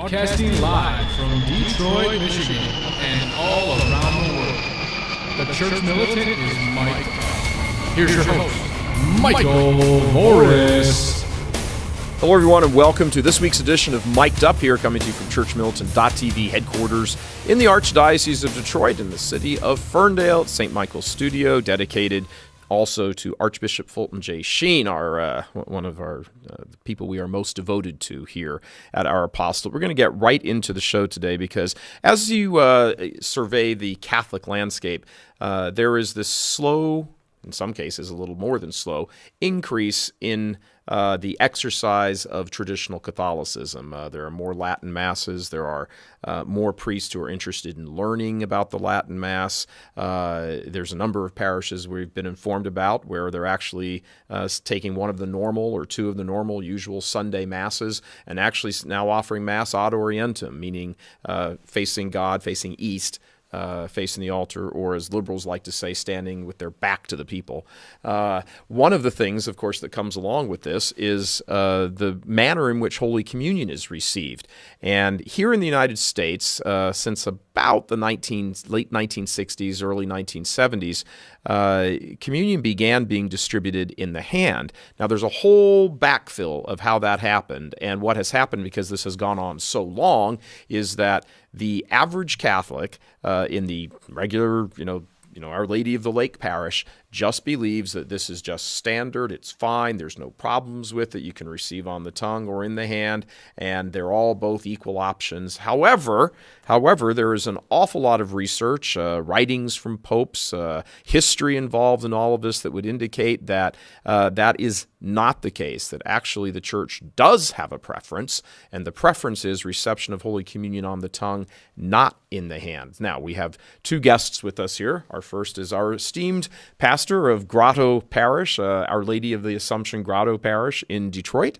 Broadcasting live from Detroit, Michigan, and all around the world. The Church Militant is mic'd up. Here's your host, Michael Voris. Hello, everyone, and welcome to this week's edition of Mic'd Up here, coming to you from ChurchMilitant.tv headquarters in the Archdiocese of Detroit in the city of Ferndale, St. Michael's Studio, dedicated also to Archbishop Fulton J. Sheen, one of our people we are most devoted to here at our apostolate. We're going to get right into the show today because as you survey the Catholic landscape, there is this slow, in some cases a little more than slow, increase in the exercise of traditional Catholicism. There are more Latin Masses. There are more priests who are interested in learning about the Latin Mass. There's a number of parishes we've been informed about where they're actually taking one of the normal or two of the normal usual Sunday Masses and actually now offering Mass ad orientem, meaning facing God, facing east, facing the altar, or as liberals like to say, standing with their back to the people. One of the things, of course, that comes along with this is the manner in which Holy Communion is received. And here in the United States, since about the late 1960s, early 1970s, communion began being distributed in the hand. Now, there's a whole backfill of how that happened, and what has happened, because this has gone on so long, is that the average Catholic in the regular, Our Lady of the Lake parish just believes that this is just standard, it's fine, there's no problems with it, you can receive on the tongue or in the hand, and they're all both equal options. However, there is an awful lot of research, writings from popes, history involved in all of this that would indicate that that is not the case, that actually the Church does have a preference, and the preference is reception of Holy Communion on the tongue, not in the hand. Now, we have two guests with us here. Our first is our esteemed pastor of Grotto Parish, Our Lady of the Assumption Grotto Parish in Detroit,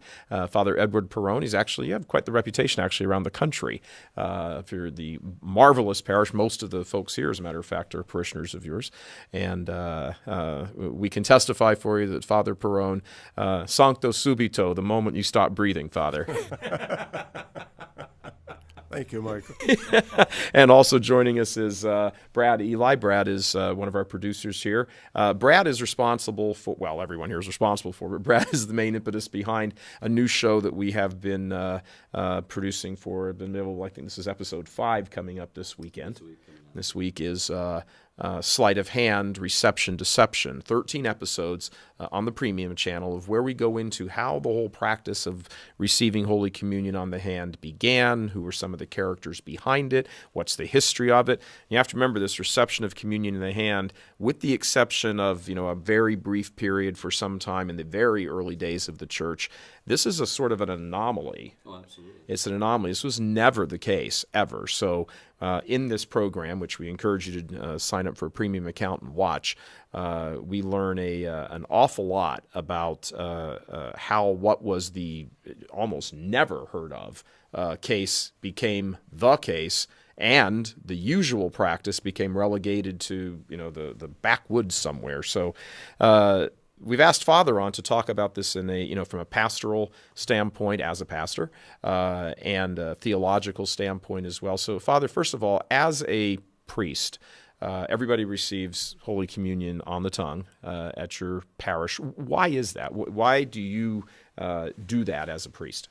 Father Eduard Perrone. He's actually, you have quite the reputation actually around the country for the marvelous parish. Most of the folks here, as a matter of fact, are parishioners of yours. And we can testify for you that Father Perrone, sancto subito, the moment you stop breathing, Father. Thank you, Michael. And also joining us is Brad Eli. Brad is one of our producers here. Brad is responsible for, well, everyone here is responsible for, but Brad is the main impetus behind a new show that we have been producing for the middle. I think this is episode 5 coming up this weekend. This week is Sleight of Hand, Reception, Deception, 13 episodes on the premium channel of where we go into how the whole practice of receiving Holy Communion on the hand began, who were some of the characters behind it, what's the history of it. You have to remember this reception of communion in the hand, with the exception of, a very brief period for some time in the very early days of the Church. This is a sort of an anomaly. Oh, absolutely. It's an anomaly. This was never the case, ever. So in this program, which we encourage you to sign up for a premium account and watch, we learn an awful lot about how what was the almost never heard of case became the case, and the usual practice became relegated to the backwoods somewhere. So we've asked Father on to talk about this in from a pastoral standpoint as a pastor and a theological standpoint as well. So, Father, first of all, as a priest, everybody receives Holy Communion on the tongue at your parish. Why is that? Why do you do that as a priest?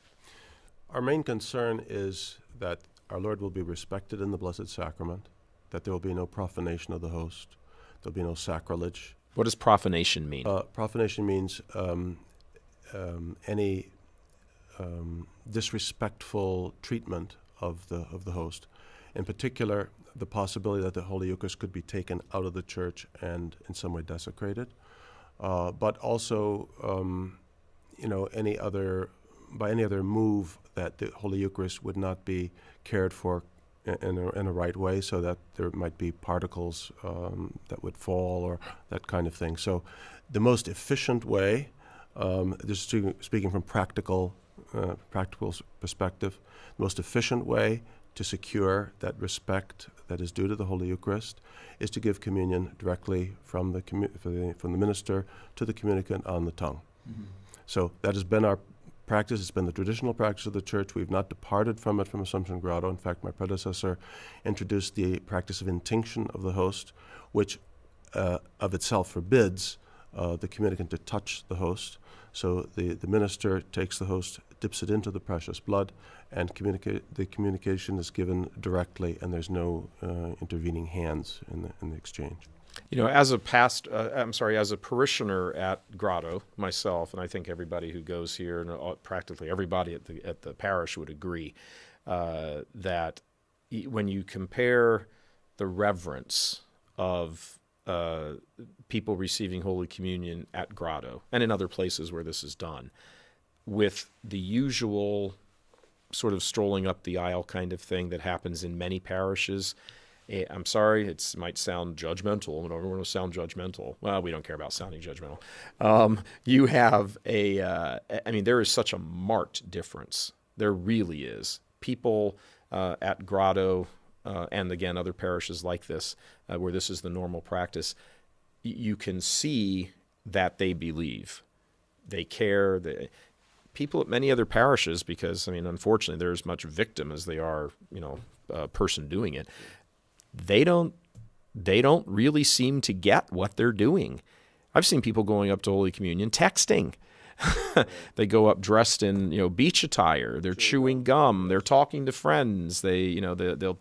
Our main concern is that our Lord will be respected in the Blessed Sacrament, that there will be no profanation of the host, there will be no sacrilege. What does profanation mean? Profanation means any disrespectful treatment of the host. In particular, the possibility that the Holy Eucharist could be taken out of the church and in some way desecrated, but also, any other move that the Holy Eucharist would not be cared for in a right way, so that there might be particles that would fall or that kind of thing. So the most efficient way, just speaking from practical perspective, the most efficient way to secure that respect that is due to the Holy Eucharist is to give communion directly from the minister to the communicant on the tongue. Mm-hmm. So that has been our practice. It's been the traditional practice of the church. We've not departed from it from Assumption Grotto. In fact, my predecessor introduced the practice of intinction of the host, which of itself forbids the communicant to touch the host. So the minister takes the host, dips it into the precious blood, and the communication is given directly, and there's no intervening hands in the exchange. You know, as a as a parishioner at Grotto myself, and I think everybody who goes here, and practically everybody at the parish would agree that when you compare the reverence of people receiving Holy Communion at Grotto and in other places where this is done, with the usual sort of strolling up the aisle kind of thing that happens in many parishes. I'm sorry, it might sound judgmental. I don't want to sound judgmental. Well, we don't care about sounding judgmental. You have there is such a marked difference. There really is. People at Grotto, and again, other parishes like this, where this is the normal practice, you can see that they believe. They care. People at many other parishes, because, unfortunately, they're as much victim as they are, a person doing it. They don't really seem to get what they're doing. I've seen people going up to Holy Communion texting. They go up dressed in beach attire. They're chewing gum. They're talking to friends. They'll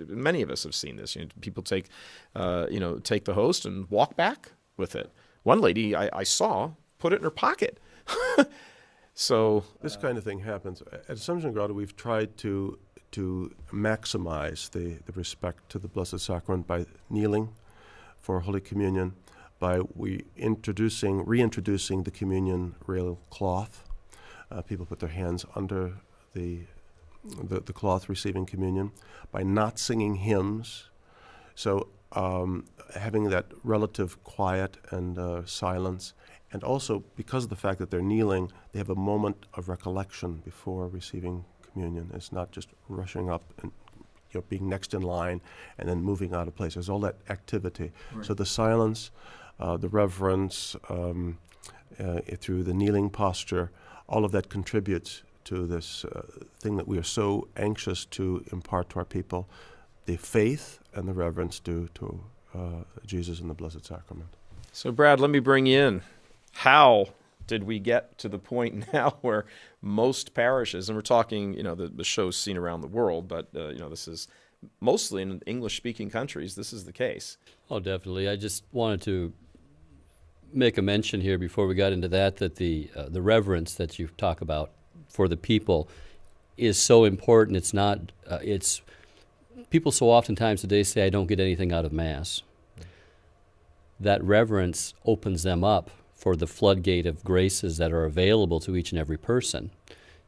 many of us have seen this. People take the host and walk back with it. One lady I saw put it in her pocket. So this kind of thing happens at Assumption Grotto. We've tried to maximize the respect to the Blessed Sacrament by kneeling for Holy Communion, by reintroducing the communion rail cloth. People put their hands under the cloth receiving communion, by not singing hymns. So having that relative quiet and silence, and also because of the fact that they're kneeling, they have a moment of recollection before receiving communion. It's not just rushing up and being next in line and then moving out of place. There's all that activity. Right. So the silence, the reverence, through the kneeling posture, all of that contributes to this thing that we are so anxious to impart to our people, the faith and the reverence due to Jesus and the Blessed Sacrament. So, Brad, let me bring you in. How did we get to the point now where most parishes, and we're talking, the show's seen around the world, but, this is mostly in English-speaking countries, this is the case. Oh, definitely. I just wanted to make a mention here before we got into that the reverence that you talk about for the people is so important. It's not, people so oftentimes today say, I don't get anything out of Mass. That reverence opens them up for the floodgate of graces that are available to each and every person.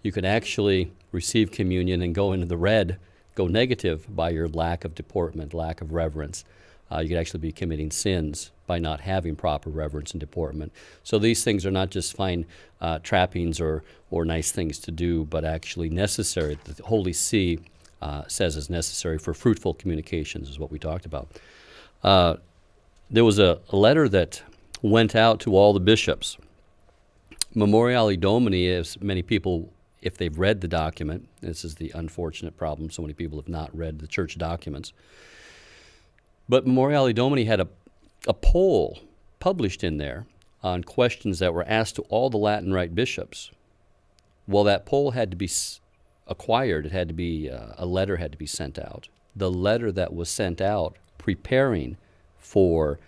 You can actually receive communion and go into the red, go negative by your lack of deportment, lack of reverence. You could actually be committing sins by not having proper reverence and deportment. So these things are not just fine trappings or nice things to do, but actually necessary. The Holy See says is necessary for fruitful communications, is what we talked about. There was a letter that went out to all the bishops. Memoriale Domini, as many people, if they've read the document, this is the unfortunate problem, so many people have not read the church documents, but Memoriale Domini had a poll published in there on questions that were asked to all the Latin Rite bishops. Well, that poll had to be acquired. It had to be, a letter had to be sent out. The letter that was sent out preparing for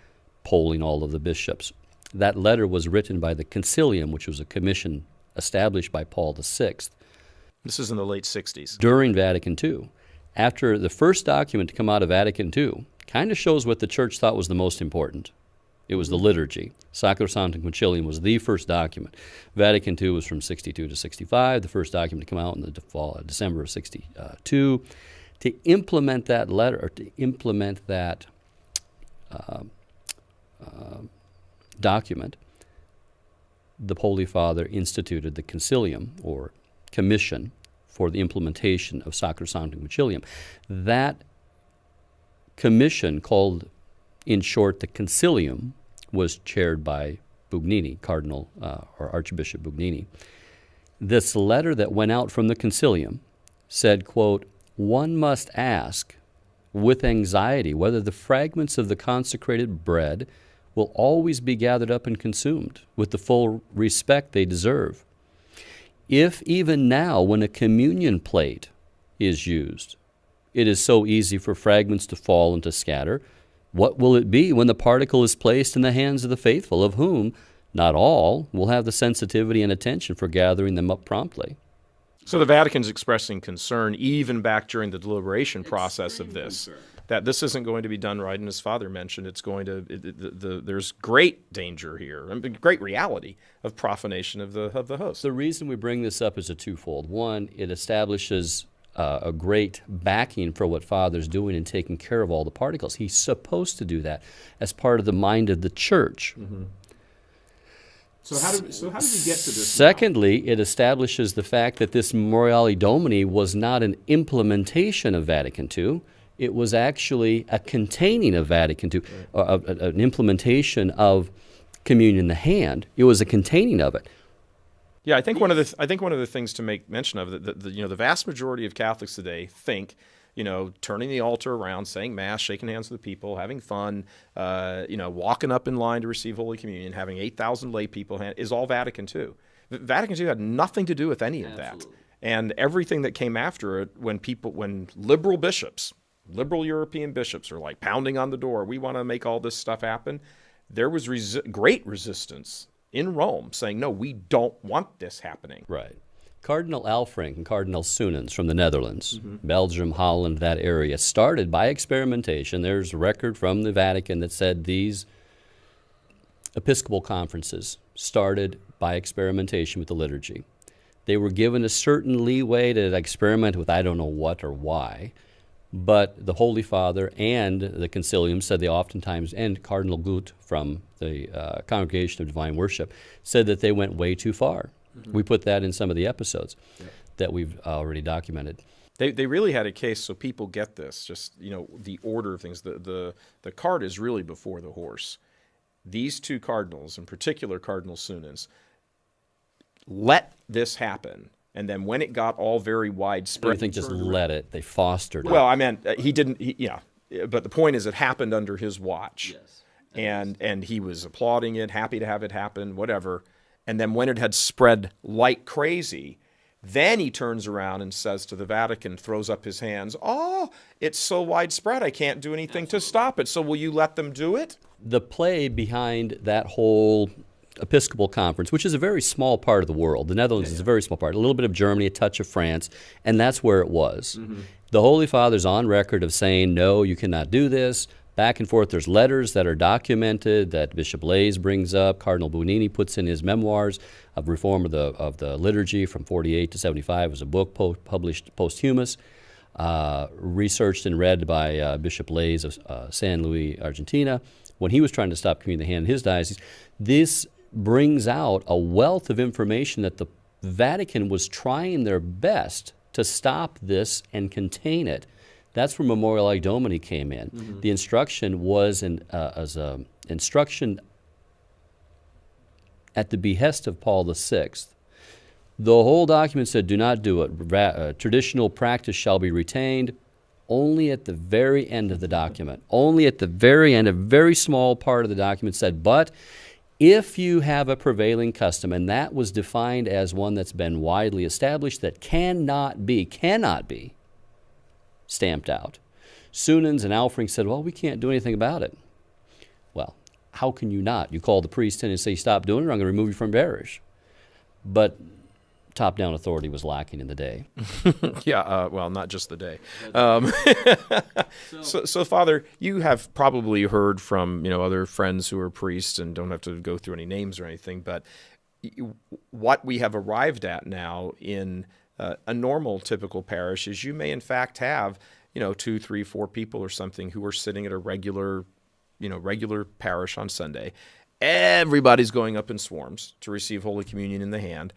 polling all of the bishops. That letter was written by the Concilium, which was a commission established by Paul VI. This is in the late 60s. During Vatican II. After the first document to come out of Vatican II, kind of shows what the church thought was the most important. It was the liturgy. Sacrosanctum Concilium was the first document. Vatican II was from 62 to 65, the first document to come out in the December of 62. To implement that letter, or to implement that document, the Holy Father instituted the Concilium, or commission, for the implementation of Sacrosanctum Concilium. That commission, called in short the Concilium, was chaired by Bugnini, Cardinal or Archbishop Bugnini. this letter that went out from the concilium said, quote, "One must ask with anxiety whether the fragments of the consecrated bread will always be gathered up and consumed with the full respect they deserve. If even now, when a communion plate is used, it is so easy for fragments to fall and to scatter, what will it be when the particle is placed in the hands of the faithful, of whom not all will have the sensitivity and attention for gathering them up promptly?" So the Vatican's expressing concern even back during the deliberation process of this, that this isn't going to be done right. And as Father mentioned, it's going to there's great danger here, and great reality of profanation of the host. The reason we bring this up is a twofold. One, it establishes a great backing for what Father's doing in taking care of all the particles. He's supposed to do that as part of the mind of the Church. Mm-hmm. So how did we get to this? Secondly, it establishes the fact that this Memoriale Domini was not an implementation of Vatican II. It was actually a containing of Vatican II, an implementation of communion in the hand. It was a containing of it. Yeah, I think one of the things to make mention of the vast majority of Catholics today think, turning the altar around, saying Mass, shaking hands with the people, having fun, walking up in line to receive Holy Communion, having 8,000 lay people is all Vatican II. Vatican II had nothing to do with any of that. And everything that came after it, when liberal bishops, liberal European bishops are like pounding on the door, we want to make all this stuff happen, there was great resistance in Rome saying, no, we don't want this happening. Right. Cardinal Alfrink and Cardinal Soenens from the Netherlands, Belgium, Holland, that area, started by experimentation. There's a record from the Vatican that said these Episcopal conferences started by experimentation with the liturgy. They were given a certain leeway to experiment with I don't know what or why, but the Holy Father and the Concilium said they oftentimes, and Cardinal Gut from the Congregation of Divine Worship, said that they went way too far. We put that in some of the episodes that we've already documented. They really had a case, so people get this, just, the order of things. The cart is really before the horse. These two cardinals, in particular Cardinal Soenens, let this happen. And then when it got all very widespread... I think just let it. They fostered it. Well, I meant he didn't... But the point is it happened under his watch. Yes. And he was applauding it, happy to have it happen, whatever. And then when it had spread like crazy, then he turns around and says to the Vatican, throws up his hands, "Oh, it's so widespread, I can't do anything to stop it. So will you let them do it?" The play behind that whole Episcopal conference, which is a very small part of the world. The Netherlands is a very small part. A little bit of Germany, a touch of France, and that's where it was. The Holy Father's on record of saying, no, you cannot do this. Back and forth, there's letters that are documented that Bishop Lays brings up. Cardinal Bugnini puts in his memoirs of reform of the liturgy from 48 to 75. It was a book published posthumous, researched and read by Bishop Lays of San Luis, Argentina, when he was trying to stop communion in the hand in his diocese. This brings out a wealth of information that the Vatican was trying their best to stop this and contain it. That's where Memoriale Domini came in. The instruction was as an instruction at the behest of Paul VI. The whole document said, do not do it. Traditional practice shall be retained. Only at the very end of the document, only at the very end, a very small part of the document said, but if you have a prevailing custom, and that was defined as one that's been widely established that cannot be stamped out. Soenens and Alfrink said, well, we can't do anything about it. Well, how can you not? You call the priest in and say, stop doing it, or I'm going to remove you from parish. But top-down authority was lacking in the day. Well, not just the day. So, Father, you have probably heard from other friends who are priests, and don't have to go through any names or anything, but what we have arrived at now in a normal, typical parish is you may in fact have 2, 3, 4 people or something who are sitting at a regular parish on Sunday. Everybody's going up in swarms to receive Holy Communion in the hand.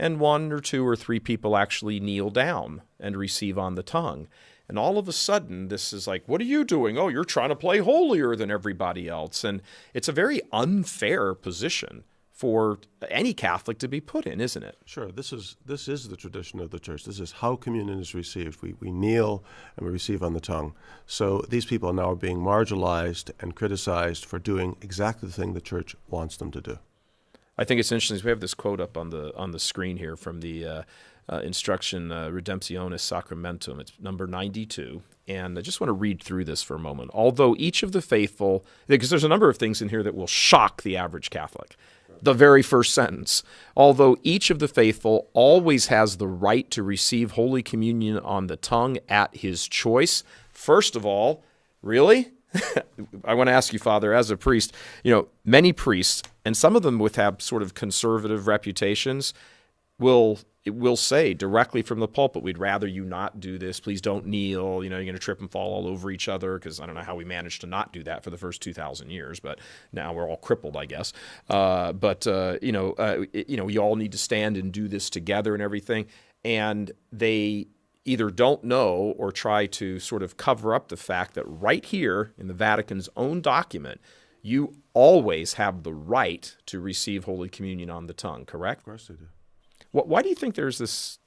And 1 or 2 or 3 people actually kneel down and receive on the tongue. And all of a sudden, this is like, what are you doing? Oh, you're trying to play holier than everybody else. And it's a very unfair position for any Catholic to be put in, isn't it? Sure. This is the tradition of the church. This is how communion is received. We kneel and we receive on the tongue. So these people now are being marginalized and criticized for doing exactly the thing the church wants them to do. I think it's interesting. We have this quote up on the screen here from the Instruction Redemptionis Sacramentum. It's number 92. And I just want to read through this for a moment. Although each of the faithful, because there's a number of things in here that will shock the average Catholic. The very first sentence, although each of the faithful always has the right to receive Holy Communion on the tongue at his choice. First of all, really? I want to ask you, Father, as a priest, many priests, and some of them with have sort of conservative reputations, will say directly from the pulpit, we'd rather you not do this. Please don't kneel. You're going to trip and fall all over each other, because I don't know how we managed to not do that for the first 2,000 years, but now we're all crippled, I guess. We all need to stand and do this together and everything. And they either don't know or try to sort of cover up the fact that right here in the Vatican's own document, you always have the right to receive Holy Communion on the tongue, correct? Of course they do. Why do you think there's this,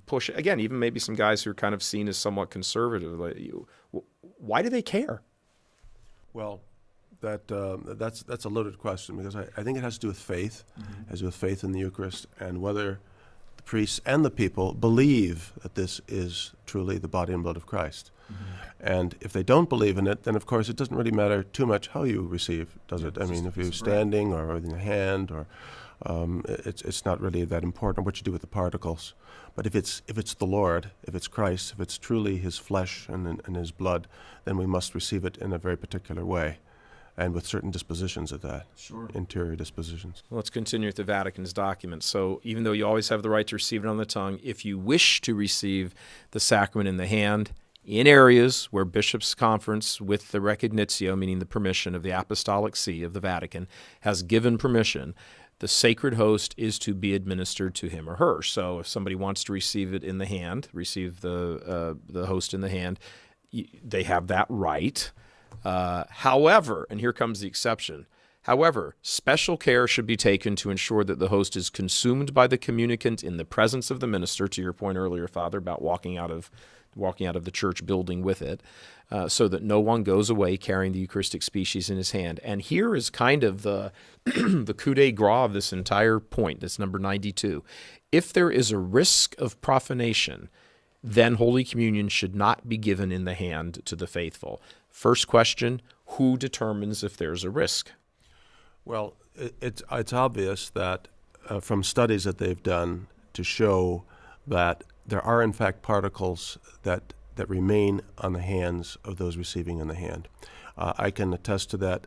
push? Again, even maybe some guys who are kind of seen as somewhat conservative. Why do they care? Well, that's a loaded question, because I think it has to do with faith. Mm-hmm. It has to do with faith in the Eucharist and whether the priests and the people believe that this is truly the body and blood of Christ. Mm-hmm. And if they don't believe in it, then of course it doesn't really matter too much how you receive, does it? I mean, if you're standing or in your hand or... it's not really that important what you do with the particles. But if it's the Lord, if it's Christ, if it's truly his flesh and his blood, then we must receive it in a very particular way, and with certain dispositions of that, interior dispositions. Let's continue with the Vatican's document. So even though you always have the right to receive it on the tongue, if you wish to receive the sacrament in the hand, in areas where Bishops' Conference with the recognitio, meaning the permission of the Apostolic See of the Vatican, has given permission, the sacred host is to be administered to him or her. So if somebody wants to receive it in the hand, receive the host in the hand, they have that right. However, and here comes the exception, however, special care should be taken to ensure that the host is consumed by the communicant in the presence of the minister, to your point earlier, Father, about walking out of the church building with it, so that no one goes away carrying the Eucharistic species in his hand. And here is kind of the the coup de grace of this entire point. That's number 92. If there is a risk of profanation, then Holy Communion should not be given in the hand to the faithful. First question, who determines if there's a risk? Well, it's obvious that from studies that they've done to show that there are in fact particles that remain on the hands of those receiving in the hand. I can attest to that,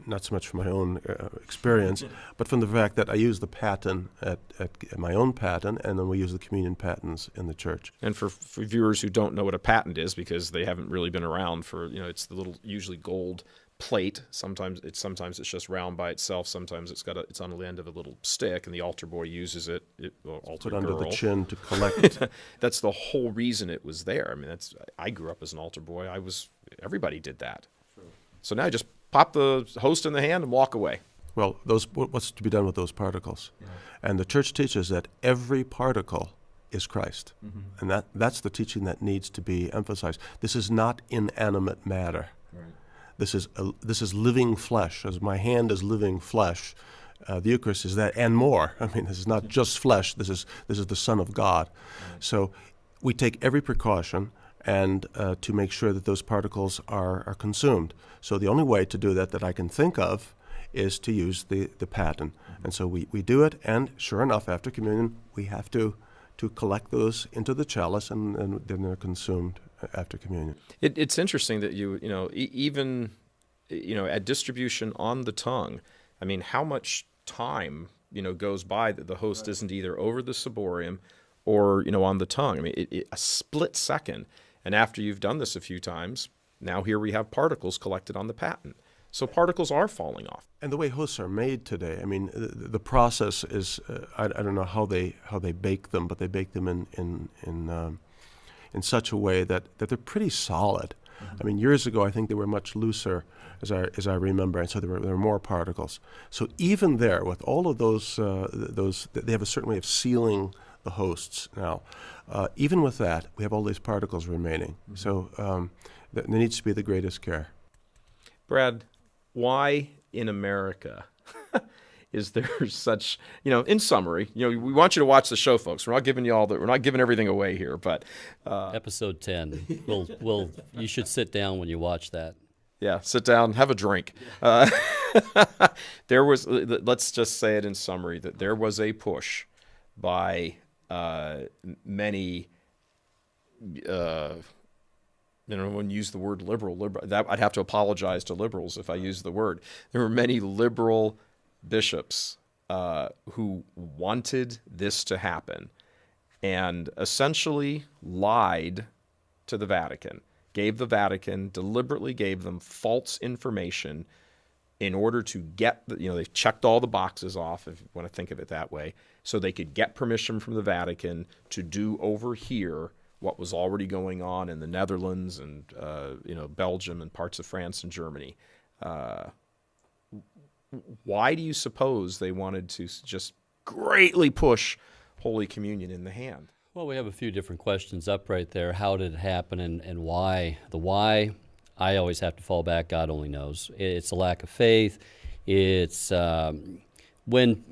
not so much from my own experience, but from the fact that I use the paten at my own paten, and then we use the communion patens in the church. And for viewers who don't know what a paten is, because they haven't really been around for, it's the little usually gold plate. Sometimes it's just round by itself. Sometimes it's on the end of a little stick, and the altar boy uses it. Altar put under girl. the chin to collect. That's the whole reason it was there. I mean, I grew up as an altar boy. Everybody did that. True. So now I just pop the host in the hand and walk away. Well, what's to be done with those particles? Yeah. And the church teaches that every particle is Christ, and that's the teaching that needs to be emphasized. This is not inanimate matter. Right. This is living flesh. As my hand is living flesh, the Eucharist is that and more. I mean, this is not just flesh. This is the Son of God. Right. So we take every precaution and to make sure that those particles are consumed. So the only way to do that I can think of is to use the paten. And so we do it, and sure enough, after communion, we have to collect those into the chalice, and then they're consumed after communion. It's interesting that even at distribution on the tongue, I mean, how much time goes by that the host isn't either over the ciborium or on the tongue. I mean, a split second, and after you've done this a few times, now here we have particles collected on the paten. So particles are falling off. And the way hosts are made today, I mean, the process is I don't know how they bake them, but they bake them in such a way that they're pretty solid. I mean, years ago, I think they were much looser, as I remember, and so there were more particles. So even there, with all of those, they have a certain way of sealing the hosts now. Even with that, we have all these particles remaining. So there needs to be the greatest care. Brad, why in America is there such, in summary, we want you to watch the show, folks. We're not giving you we're not giving everything away here, but episode 10. You should sit down when you watch that. Yeah, sit down, have a drink. There was, let's just say it in summary, that there was a push by many, when you use the word liberal, that I'd have to apologize to liberals if I use the word. There were many liberal bishops who wanted this to happen and essentially lied to the Vatican, deliberately gave them false information in order to get, they checked all the boxes off, if you want to think of it that way, so they could get permission from the Vatican to do over here what was already going on in the Netherlands and, Belgium and parts of France and Germany. Why do you suppose they wanted to just greatly push Holy Communion in the hand? Well, we have a few different questions up right there. How did it happen and why? The why, I always have to fall back, God only knows. It's a lack of faith. It's when,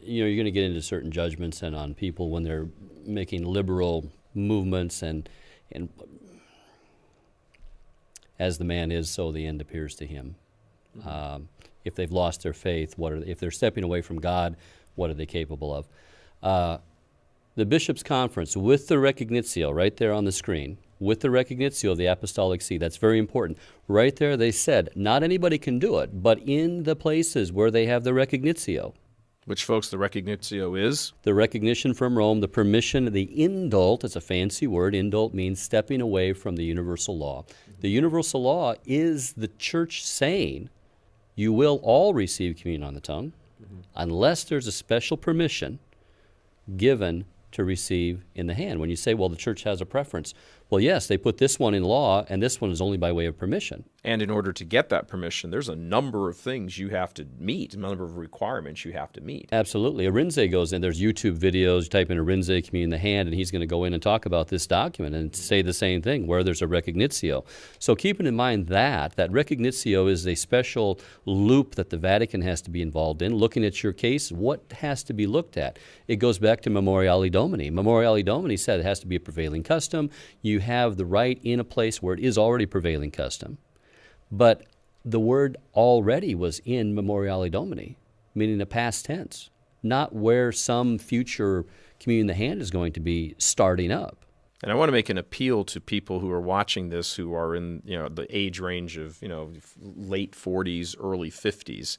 you're going to get into certain judgments and on people when they're making liberal movements and as the man is, so the end appears to him. Mm-hmm. If they've lost their faith, if they're stepping away from God, what are they capable of? The Bishops' Conference with the Recognitio right there on the screen, with the Recognitio of the Apostolic See, that's very important. Right there they said, not anybody can do it, but in the places where they have the Recognitio. Which, folks, the Recognitio is? The recognition from Rome, the permission, the indult, it's a fancy word. Indult means stepping away from the universal law. The universal law is the church saying, you will all receive communion on the tongue, unless there's a special permission given to receive in the hand. When you say, well, the church has a preference, well, yes, they put this one in law, and this one is only by way of permission. And in order to get that permission, there's a number of things you have to meet, a number of requirements you have to meet. Absolutely. Arinze goes in. There's YouTube videos. You type in Arinze, communion in the hand, and he's going to go in and talk about this document and say the same thing, where there's a Recognitio. So keeping in mind that Recognitio is a special loop that the Vatican has to be involved in, looking at your case, what has to be looked at. It goes back to Memoriale Domini. Memoriale Domini said it has to be a prevailing custom. You have the right in a place where it is already prevailing custom. But the word already was in Memoriale Domini, meaning a past tense, not where some future communion in the hand is going to be starting up. And I want to make an appeal to people who are watching this who are in the age range of late 40s, early 50s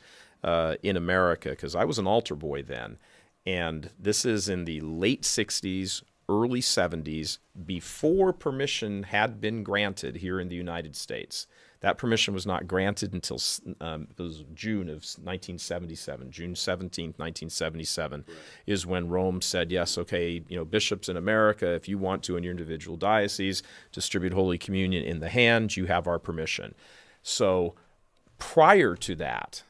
in America, because I was an altar boy then. And this is in the late 60s, early 70s, before permission had been granted here in the United States. That permission was not granted until it was June of 1977. June 17th, 1977 is when Rome said, yes, okay, bishops in America, if you want to in your individual diocese distribute Holy Communion in the hand, you have our permission. So prior to that,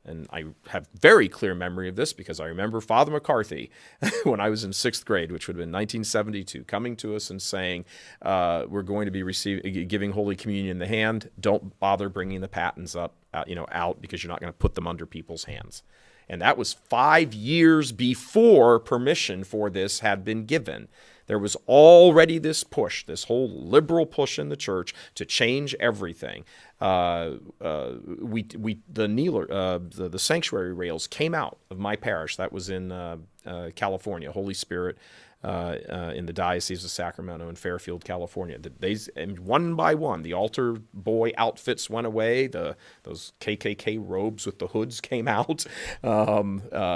and I have very clear memory of this because I remember Father McCarthy when I was in 6th grade, which would have been 1972, coming to us and saying, we're going to be giving Holy Communion in the hand. Don't bother bringing the patens out because you're not going to put them under people's hands. And that was 5 years before permission for this had been given. There was already this push, this whole liberal push in the church to change everything. The sanctuary rails came out of my parish. That was in California, Holy Spirit, in the Diocese of Sacramento in Fairfield, California. And one by one, the altar boy outfits went away. Those KKK robes with the hoods came out.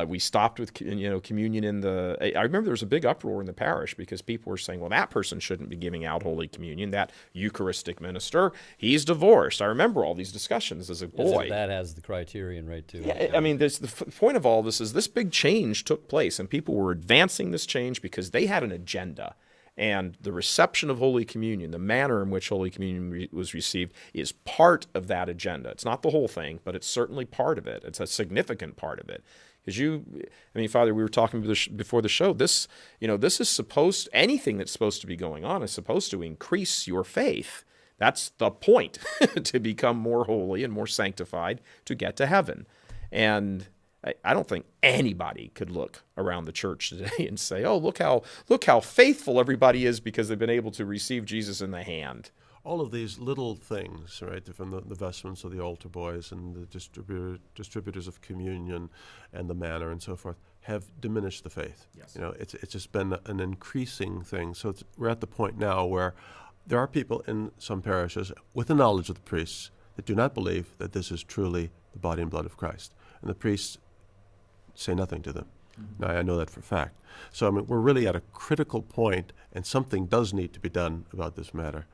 We stopped with communion in the. I remember there was a big uproar in the parish because people were saying, well, that person shouldn't be giving out Holy Communion. That Eucharistic minister, he's divorced. I remember all these discussions as a boy. That has the criterion right too. Yeah, I mean, the point of all this is this big change took place, and people were advancing this change because they had an agenda. And the reception of Holy Communion, the manner in which Holy Communion was received, is part of that agenda. It's not the whole thing, but it's certainly part of it. It's a significant part of it. Because Father, we were talking before the show, this is supposed, anything that's supposed to be going on is supposed to increase your faith. That's the point, to become more holy and more sanctified to get to heaven. And I don't think anybody could look around the church today and say, "Oh, look how faithful everybody is because they've been able to receive Jesus in the hand." All of these little things, right, from the vestments of the altar boys and the distributors of communion and the manner and so forth, have diminished the faith. Yes. It's just been an increasing thing. So we're at the point now where there are people in some parishes with the knowledge of the priests that do not believe that this is truly the body and blood of Christ, and the priests say nothing to them. Mm-hmm. Now, I know that for a fact. So, we're really at a critical point, and something does need to be done about this matter.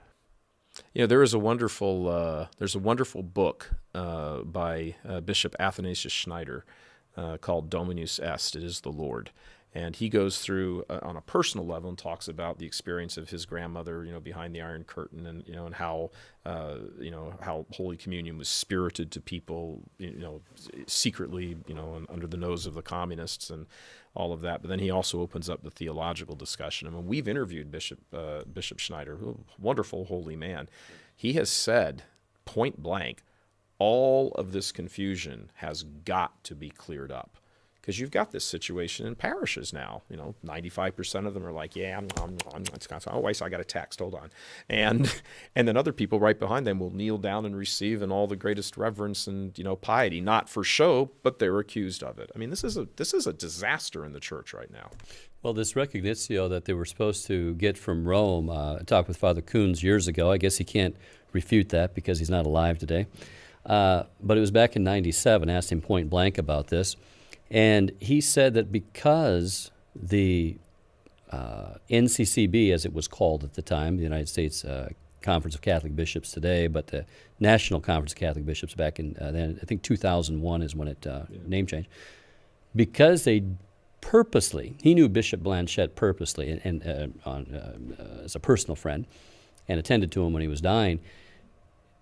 There is a wonderful book by Bishop Athanasius Schneider called Dominus Est, It is the Lord. And he goes through on a personal level and talks about the experience of his grandmother, behind the Iron Curtain, and how Holy Communion was spirited to people, secretly, under the nose of the communists and all of that. But then he also opens up the theological discussion. We've interviewed Bishop Schneider, a wonderful holy man. He has said, point blank, all of this confusion has got to be cleared up. Because you've got this situation in parishes now. 95% of them are like, yeah, oh, wait, I got a text, hold on. And then other people right behind them will kneel down and receive in all the greatest reverence and, piety, not for show, but they're accused of it. This is a disaster in the church right now. Well, this recognitio that they were supposed to get from Rome, I talked with Father Coons years ago. I guess he can't refute that because he's not alive today. But it was back in '97. I asked him point blank about this. And he said that because the NCCB, as it was called at the time, the United States Conference of Catholic Bishops today, but the National Conference of Catholic Bishops back in, then I think 2001 is when it name changed, because they purposely, he knew Bishop Blanchette purposely and as a personal friend and attended to him when he was dying,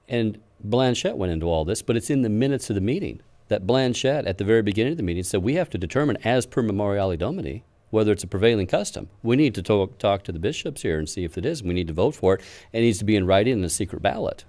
and Blanchette went into all this, but it's in the minutes of the meeting that Blanchette, at the very beginning of the meeting, said, we have to determine, as per Memoriale Domini, whether it's a prevailing custom. We need to talk to the bishops here and see if it is. We need to vote for it. It needs to be in writing in a secret ballot.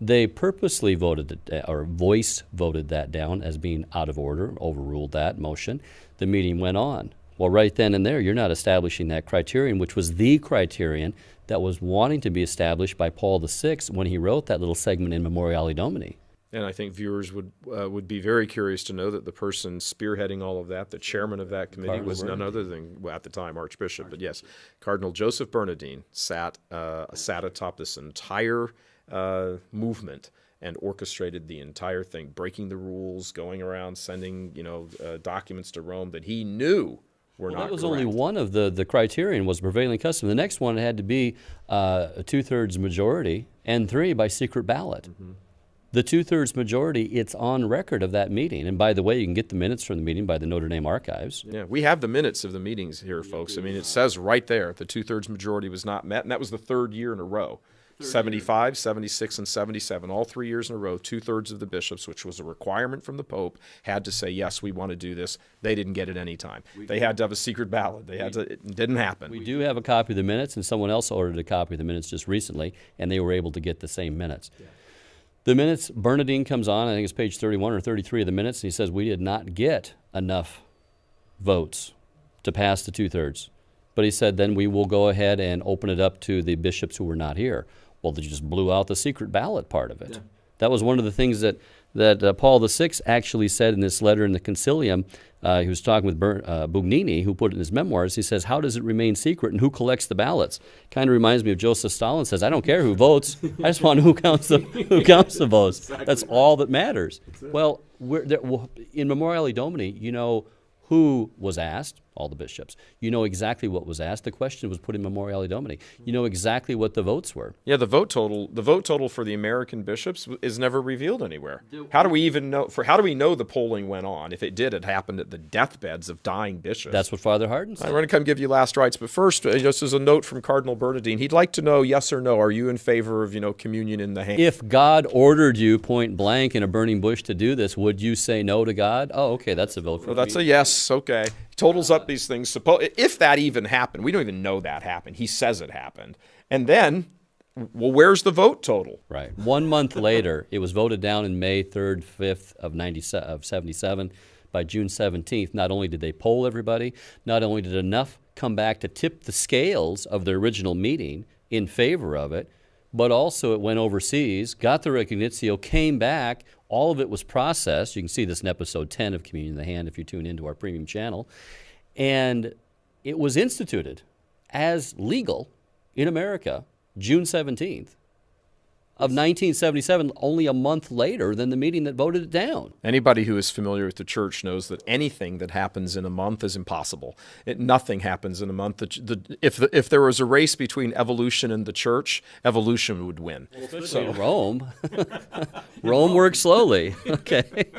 They purposely voted that down as being out of order, overruled that motion. The meeting went on. Well, right then and there, you're not establishing that criterion, which was the criterion that was wanting to be established by Paul VI when he wrote that little segment in Memoriale Domini. And I think viewers would be very curious to know that the person spearheading all of that, the chairman of that committee, was none other than, at the time, Archbishop. But yes, Cardinal Joseph Bernardin sat atop this entire movement and orchestrated the entire thing, breaking the rules, going around sending documents to Rome that he knew were not correct. That was only one of the criterion was prevailing custom. The next one had to be a 2/3 majority and 3 by secret ballot. Mm-hmm. The 2/3 majority, it's on record of that meeting. And by the way, you can get the minutes from the meeting by the Notre Dame archives. Yeah, we have the minutes of the meetings here, folks. It says right there the 2/3 majority was not met, and that was the third year in a row. 75, 76, and 77, all 3 years in a row, 2/3 of the bishops, which was a requirement from the Pope, had to say, yes, we want to do this. They didn't get it any time. They had to have a secret ballot. It didn't happen. We do have a copy of the minutes, and someone else ordered a copy of the minutes just recently, and they were able to get the same minutes. Yeah. The minutes, Bernardin comes on, I think it's page 31 or 33 of the minutes, and he says, we did not get enough votes to pass the 2/3. But he said, then we will go ahead and open it up to the bishops who were not here. Well, they just blew out the secret ballot part of it. Yeah. That was one of the things that Paul VI actually said in this letter in the Concilium. He was talking with Bugnini, who put it in his memoirs. He says, how does it remain secret and who collects the ballots? Kind of reminds me of Joseph Stalin says, I don't care who votes. I just want who counts the votes. Exactly. That's all that matters. Well, in Memoriale Domini, who was asked, all the bishops. You know exactly what was asked. The question was put in Memoriale Domini. You know exactly what the votes were. Yeah, the vote total for the American bishops is never revealed anywhere. How do we even know? How do we know the polling went on? If it did, it happened at the deathbeds of dying bishops. That's what Father Hardin said. I'm going to come give you last rites, but first, just as a note from Cardinal Bernardine, he'd like to know, yes or no, are you in favor of communion in the hand? If God ordered you point blank in a burning bush to do this, would you say no to God? Oh, okay, that's a vote for Well, that's a yes. Okay, he totals up these things. If that even happened, we don't even know that happened. He says it happened, and then, well, where's the vote total? Right. 1 month later, it was voted down in May 3rd, 5th of 77. By June 17th, not only did they poll everybody, not only did enough come back to tip the scales of the original meeting in favor of it, but also it went overseas, got the recognitio, came back, all of it was processed. You can see this in episode 10 of Communion in the Hand if you tune into our premium channel. And it was instituted as legal in America June 17th of 1977, only a month later than the meeting that voted it down. Anybody who is familiar with the church knows that anything that happens in a month is impossible. Nothing happens in a month. If there was a race between evolution and the church, evolution would win. So Rome, Rome works slowly. Okay,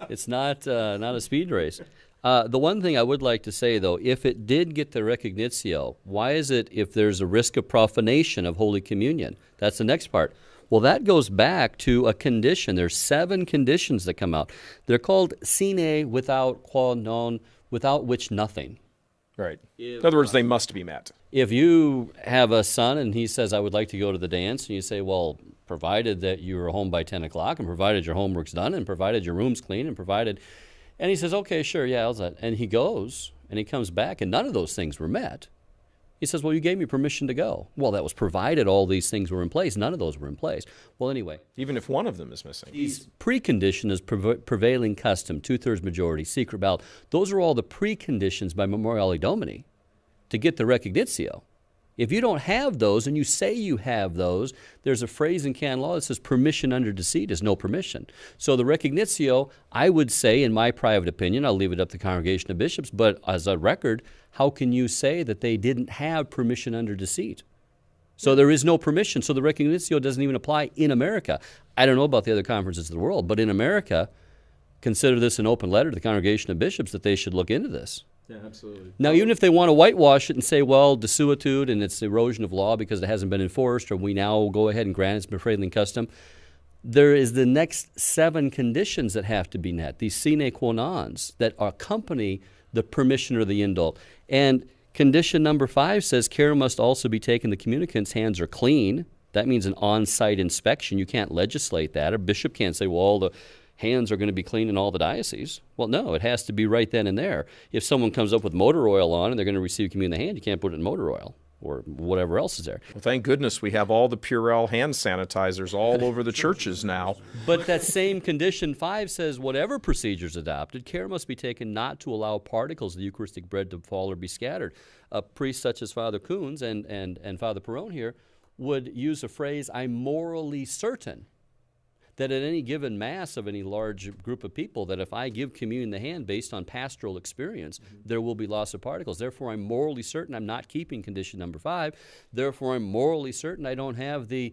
it's not a speed race. The one thing I would like to say, though, if it did get the recognitio, why is it if there's a risk of profanation of Holy Communion? That's the next part. Well, that goes back to a condition. There's 7 conditions that come out. They're called sine without qua non, without which nothing. Right. In other words, they must be met. If you have a son and he says, I would like to go to the dance, and you say, well, provided that you are home by 10 o'clock, and provided your homework's done, and provided your room's clean, and provided... And he says, okay, sure, yeah, how's that? And he goes, and he comes back, and none of those things were met. He says, well, you gave me permission to go. Well, that was provided all these things were in place. None of those were in place. Well, anyway. Even if one of them is missing. These preconditions, prevailing custom, 2/3 majority, secret ballot, those are all the preconditions by Memoriale Domini to get the recognitio. If you don't have those and you say you have those, there's a phrase in canon law that says permission under deceit is no permission. So the recognitio, I would say, in my private opinion, I'll leave it up to the Congregation of Bishops, but as a record, how can you say that they didn't have permission under deceit? So there is no permission, so the recognitio doesn't even apply in America. I don't know about the other conferences of the world, but in America, consider this an open letter to the Congregation of Bishops that they should look into this. Yeah, absolutely. Now, even if they want to whitewash it and say, well, desuetude and it's erosion of law because it hasn't been enforced, or we now go ahead and grant it's been prevailing custom, there is the next 7 conditions that have to be met, these sine qua nons that accompany the permission or the indult. And condition number 5 says care must also be taken the communicant's hands are clean. That means an on-site inspection. You can't legislate that. A bishop can't say, well, all the hands are going to be clean in all the dioceses. Well, no, it has to be right then and there. If someone comes up with motor oil on and they're going to receive communion in the hand, you can't put it in motor oil or whatever else is there. Well, thank goodness we have all the Purell hand sanitizers all over the churches now. But that same condition 5 says whatever procedures adopted, care must be taken not to allow particles of the Eucharistic bread to fall or be scattered. A priest such as Father Coons and Father Perrone here would use a phrase, I'm morally certain that at any given mass of any large group of people, that if I give communion in the hand based on pastoral experience, there will be loss of particles. Therefore, I'm morally certain I'm not keeping condition number 5. Therefore, I'm morally certain I don't have the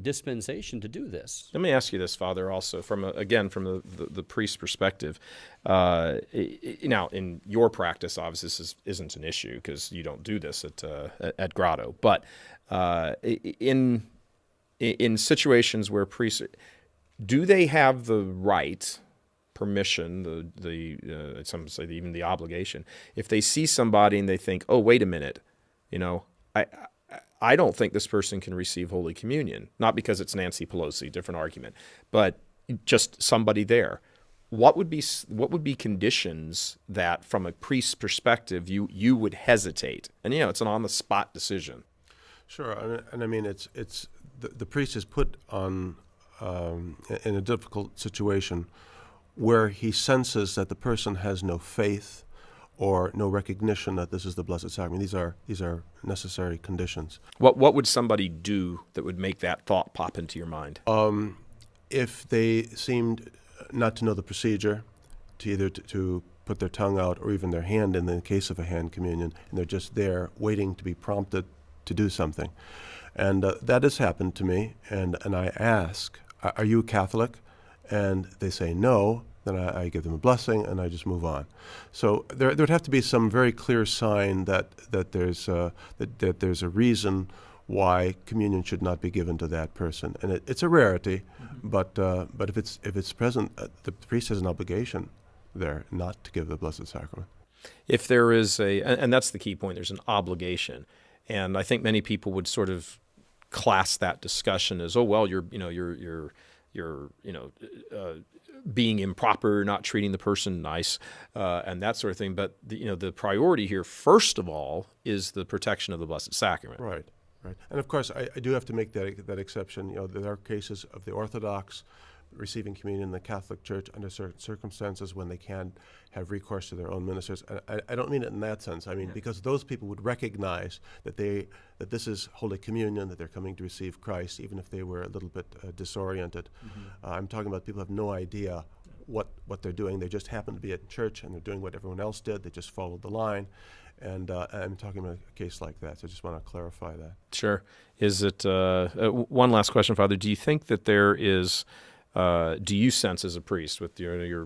dispensation to do this. Let me ask you this, Father, also, from the priest's perspective. Now, in your practice, obviously, this isn't an issue because you don't do this at Grotto. But in situations where priests, do they have the right, permission, some say even the obligation, if they see somebody and they think, oh, wait a minute, I don't think this person can receive Holy Communion, not because it's Nancy Pelosi, different argument, but just somebody there. What would be conditions that, from a priest's perspective, you would hesitate? And it's an on-the-spot decision. Sure, and I mean it's the priest is put on in a difficult situation where he senses that the person has no faith or no recognition that this is the Blessed Sacrament. These are necessary conditions. What would somebody do that would make that thought pop into your mind? If they seemed not to know the procedure, to either to put their tongue out or even their hand in the case of a hand communion, and they're just there waiting to be prompted to do something. And that has happened to me, and I ask, are you Catholic? And they say no, then I give them a blessing and I just move on. So there would have to be some very clear sign that there's a reason why communion should not be given to that person, and it's a rarity. But if it's present, the priest has an obligation there not to give the Blessed Sacrament. If there is and that's the key point, there's an obligation, and I think many people would sort of class that discussion as, oh well, you're being improper, not treating the person nice, and that sort of thing. But the priority here, first of all, is the protection of the Blessed Sacrament. Right. And of course, I do have to make that exception. There are cases of the Orthodox receiving communion in the Catholic Church under certain circumstances when they can have recourse to their own ministers. And I don't mean it in that sense. I mean because those people would recognize that this is Holy Communion, that they're coming to receive Christ, even if they were a little bit disoriented. I'm talking about people who have no idea what they're doing. They just happen to be at church and they're doing what everyone else did. They just followed the line. And I'm talking about a case like that, so I just want to clarify that. Sure. Is it one last question, Father? Do you think that there is, do you sense as a priest with your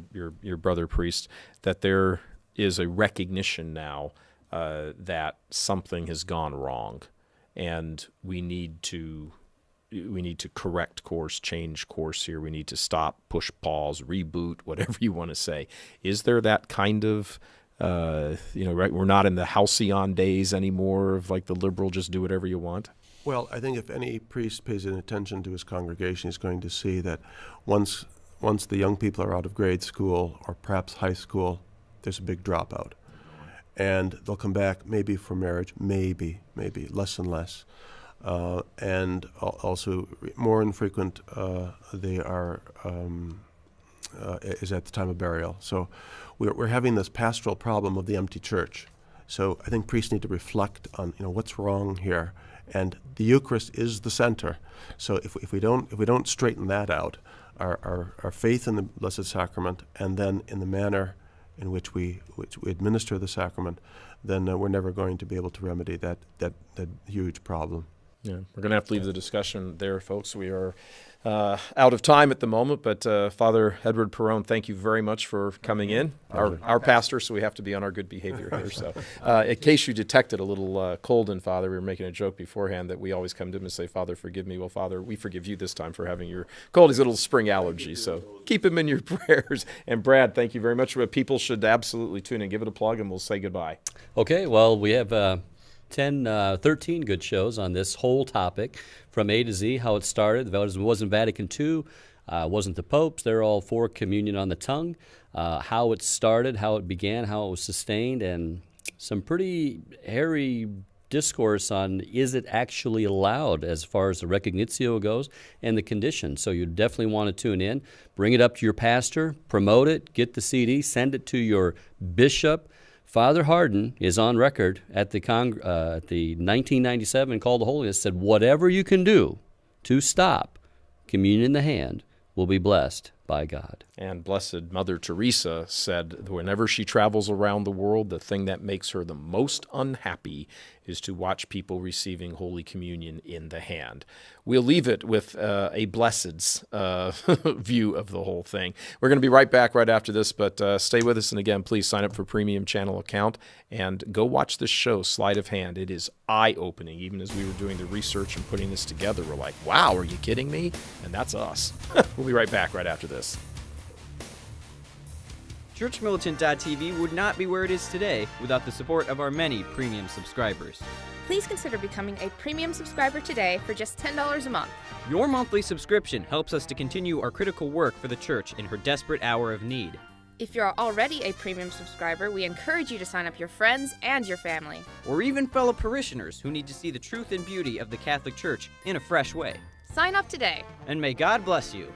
brother priest that there is a recognition now that something has gone wrong, and we need to correct course, change course here. We need to stop, push, pause, reboot, whatever you want to say. Is there that kind of right? We're not in the halcyon days anymore of like the liberal, just do whatever you want. Well, I think if any priest pays any attention to his congregation, he's going to see that once the young people are out of grade school or perhaps high school, there's a big dropout. And they'll come back maybe for marriage, maybe, less and less. And also more infrequent they are is at the time of burial. So we're having this pastoral problem of the empty church. So I think priests need to reflect on what's wrong here, and the Eucharist is the center. So if we don't straighten that out, our faith in the Blessed Sacrament, and then in the manner in which we administer the sacrament, then we're never going to be able to remedy that huge problem. Yeah, we're going to have to leave the discussion there, folks. We are out of time at the moment, but Father Eduard Perrone, thank you very much for coming in. Our pastor, so we have to be on our good behavior here. So, in case you detected a little cold in Father, we were making a joke beforehand that we always come to him and say, "Father, forgive me." Well, Father, we forgive you this time for having your cold. He's a little spring allergy, so keep him in your prayers. And Brad, thank you very much. People should absolutely tune in, give it a plug, and we'll say goodbye. Okay, well, we have 13 good shows on this whole topic from A to Z, how it started. It wasn't Vatican II, wasn't the popes. They're all for communion on the tongue, how it started, how it began, how it was sustained, and some pretty hairy discourse on is it actually allowed as far as the recognitio goes and the conditions. So you definitely want to tune in, bring it up to your pastor, promote it, get the CD, send it to your bishop. Father Hardin is on record at the 1997 Call to Holiness, said whatever you can do to stop communion in the hand will be blessed by God. And Blessed Mother Teresa said whenever she travels around the world, the thing that makes her the most unhappy is to watch people receiving Holy Communion in the hand. We'll leave it with a blessed's view of the whole thing. We're going to be right back right after this, but stay with us. And again, please sign up for Premium Channel account and go watch this show, Sleight of Hand. It is eye-opening. Even as we were doing the research and putting this together, we're like, wow, are you kidding me? And that's us. We'll be right back right after this. ChurchMilitant.tv would not be where it is today without the support of our many premium subscribers. Please consider becoming a premium subscriber today for just $10 a month. Your monthly subscription helps us to continue our critical work for the church in her desperate hour of need. If you're already a premium subscriber, we encourage you to sign up your friends and your family. Or even fellow parishioners who need to see the truth and beauty of the Catholic Church in a fresh way. Sign up today. And may God bless you.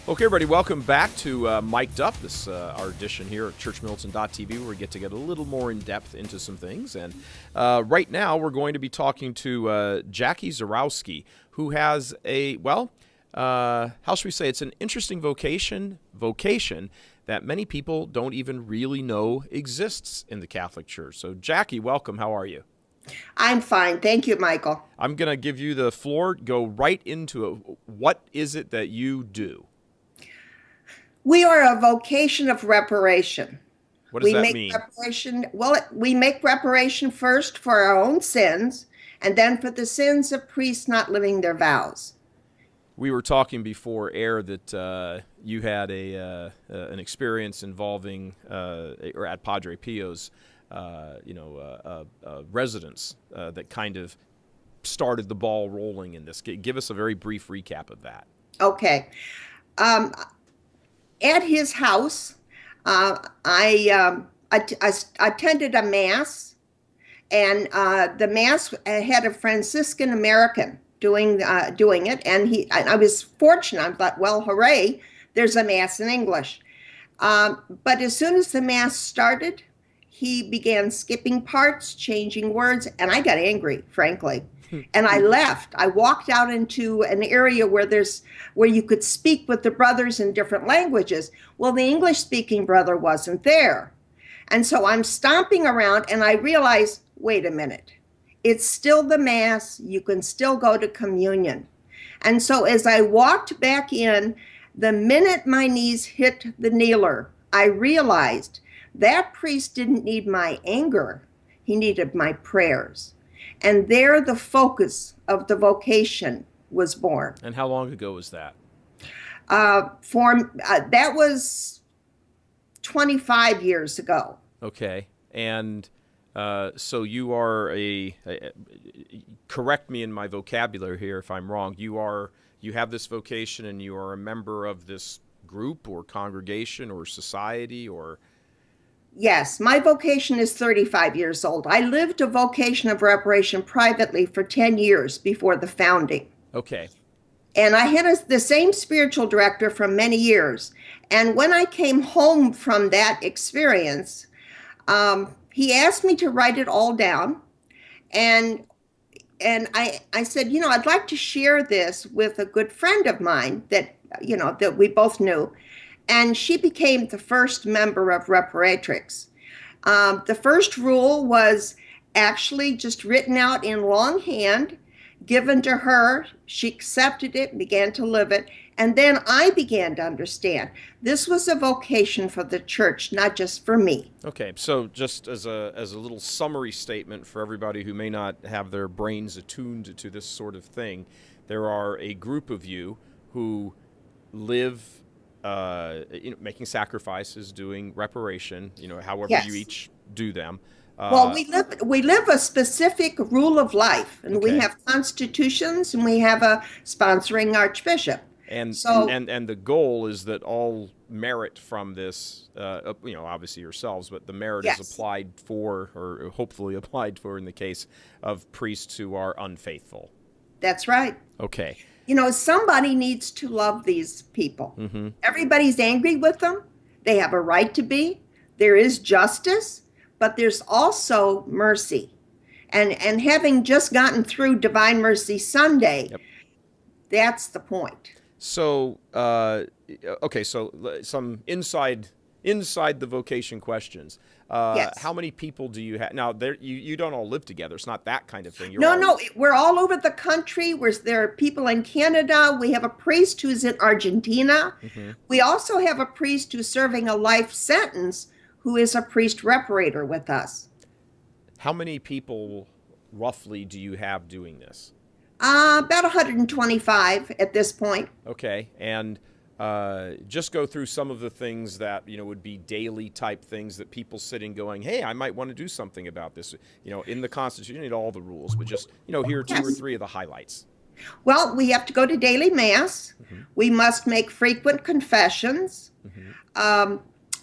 Okay, everybody, welcome back to Mic'd Up. This our edition here at ChurchMilitant.tv, where we get a little more in depth into some things. And right now, we're going to be talking to Jackie Zurawski, who has how should we say, it's an interesting vocation that many people don't even really know exists in the Catholic Church. So, Jackie, welcome. How are you? I'm fine. Thank you, Michael. I'm going to give you the floor. Go right into it. What is it that you do? We are a vocation of reparation. What does that mean? We make reparation first for our own sins, and then for the sins of priests not living their vows. We were talking before air that you had an experience involving, or at Padre Pio's, residence that kind of started the ball rolling in this. Give us a very brief recap of that. Okay. At his house, I attended a mass, and the mass had a Franciscan American doing it, and I was fortunate. I thought, well, hooray, there's a mass in English. But as soon as the mass started, he began skipping parts, changing words, and I got angry, frankly. And I left. I walked out into an area where you could speak with the brothers in different languages. Well, the English-speaking brother wasn't there. And so I'm stomping around, and I realize, wait a minute. It's still the Mass. You can still go to communion. And so as I walked back in, the minute my knees hit the kneeler, I realized that priest didn't need my anger. He needed my prayers. And there the focus of the vocation was born. And how long ago was that? That was 25 years ago. Okay. And so you are correct me in my vocabulary here if I'm wrong, you have this vocation and you are a member of this group or congregation or society or... Yes, my vocation is 35 years old. I lived a vocation of reparation privately for 10 years before the founding. Okay. And I had the same spiritual director for many years. And when I came home from that experience, he asked me to write it all down. And I said, I'd like to share this with a good friend of mine that we both knew. And she became the first member of Reparatrix. The first rule was actually just written out in longhand, given to her. She accepted it, began to live it. And then I began to understand this was a vocation for the church, not just for me. Okay, so just as a little summary statement for everybody who may not have their brains attuned to this sort of thing, there are a group of you who live making sacrifices, doing reparation, however Yes. you each do them. Well, we live a specific rule of life, and Okay. we have constitutions, and we have a sponsoring archbishop. And So- and the goal is that all merit from this, obviously yourselves, but the merit Yes. is applied for, or hopefully applied for in the case of priests who are unfaithful. That's right. Okay. Somebody needs to love these people. Mm-hmm. Everybody's angry with them. They have a right to be. There is justice, but there's also mercy. And having just gotten through Divine Mercy Sunday, Yep. That's the point. So, okay, so some inside the vocation questions. Yes. How many people do you have? Now, you don't all live together. It's not that kind of thing. No, we're all over the country. There are people in Canada. We have a priest who's in Argentina. Mm-hmm. We also have a priest who's serving a life sentence who is a priest reparator with us. How many people roughly do you have doing this? About 125 at this point. Okay, and just go through some of the things that would be daily type things that people sitting going, hey, I might want to do something about this. In the Constitution, you need all the rules, but just here are two or Yes. three of the highlights. Well, we have to go to daily mass. Mm-hmm. We must make frequent confessions. Mm-hmm.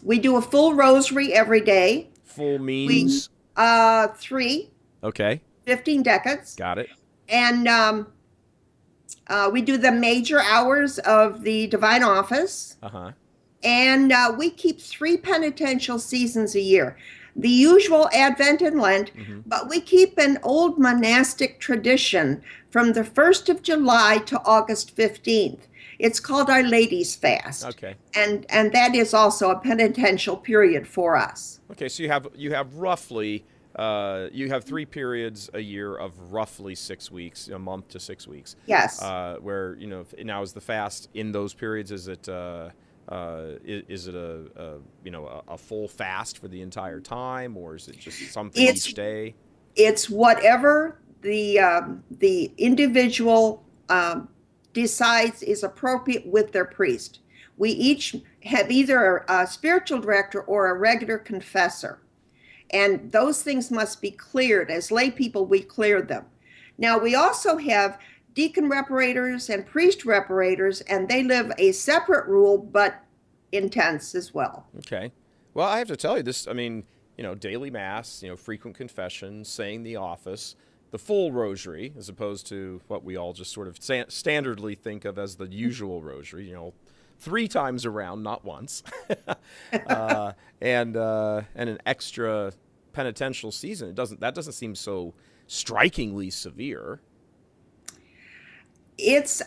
We do a full rosary every day. Full means? 3, Okay, 15 decades. got it. And we do the major hours of the Divine Office. Uh-huh. And we keep 3 penitential seasons a year. The usual Advent and Lent, but we keep an old monastic tradition from the 1st of July to August 15th. It's called Our Lady's Fast. Okay. And that is also a penitential period for us. Okay, so you have roughly you have 3 periods a year of roughly 6 weeks, a month to 6 weeks. Yes. Where now is the fast in those periods? Is it a full fast for the entire time, or is it just something each day? It's whatever the individual decides is appropriate with their priest. We each have either a spiritual director or a regular confessor. And those things must be cleared. As lay people, we clear them. Now, we also have deacon reparators and priest reparators, and they live a separate rule, but intense as well. Okay. Well, I have to tell you this, daily mass, frequent confession, saying the office, the full rosary, as opposed to what we all just sort of standardly think of as the usual rosary, 3 times around, not once, and an extra penitential season. That doesn't seem so strikingly severe. It's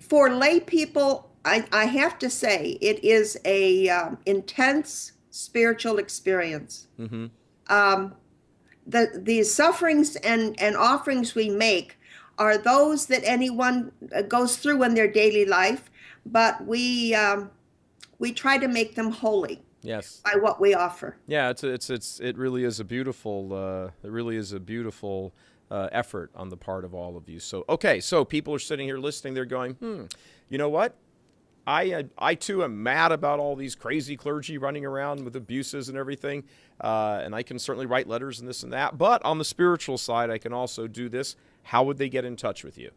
for lay people. I have to say it is a intense spiritual experience. Mm-hmm. The sufferings and offerings we make are those that anyone goes through in their daily life, but we try to make them holy. Yes. By what we offer. Yeah, it really is a beautiful effort on the part of all of you. So so people are sitting here listening. They're going, you know what? I too am mad about all these crazy clergy running around with abuses and everything, and I can certainly write letters and this and that. But on the spiritual side, I can also do this. How would they get in touch with you?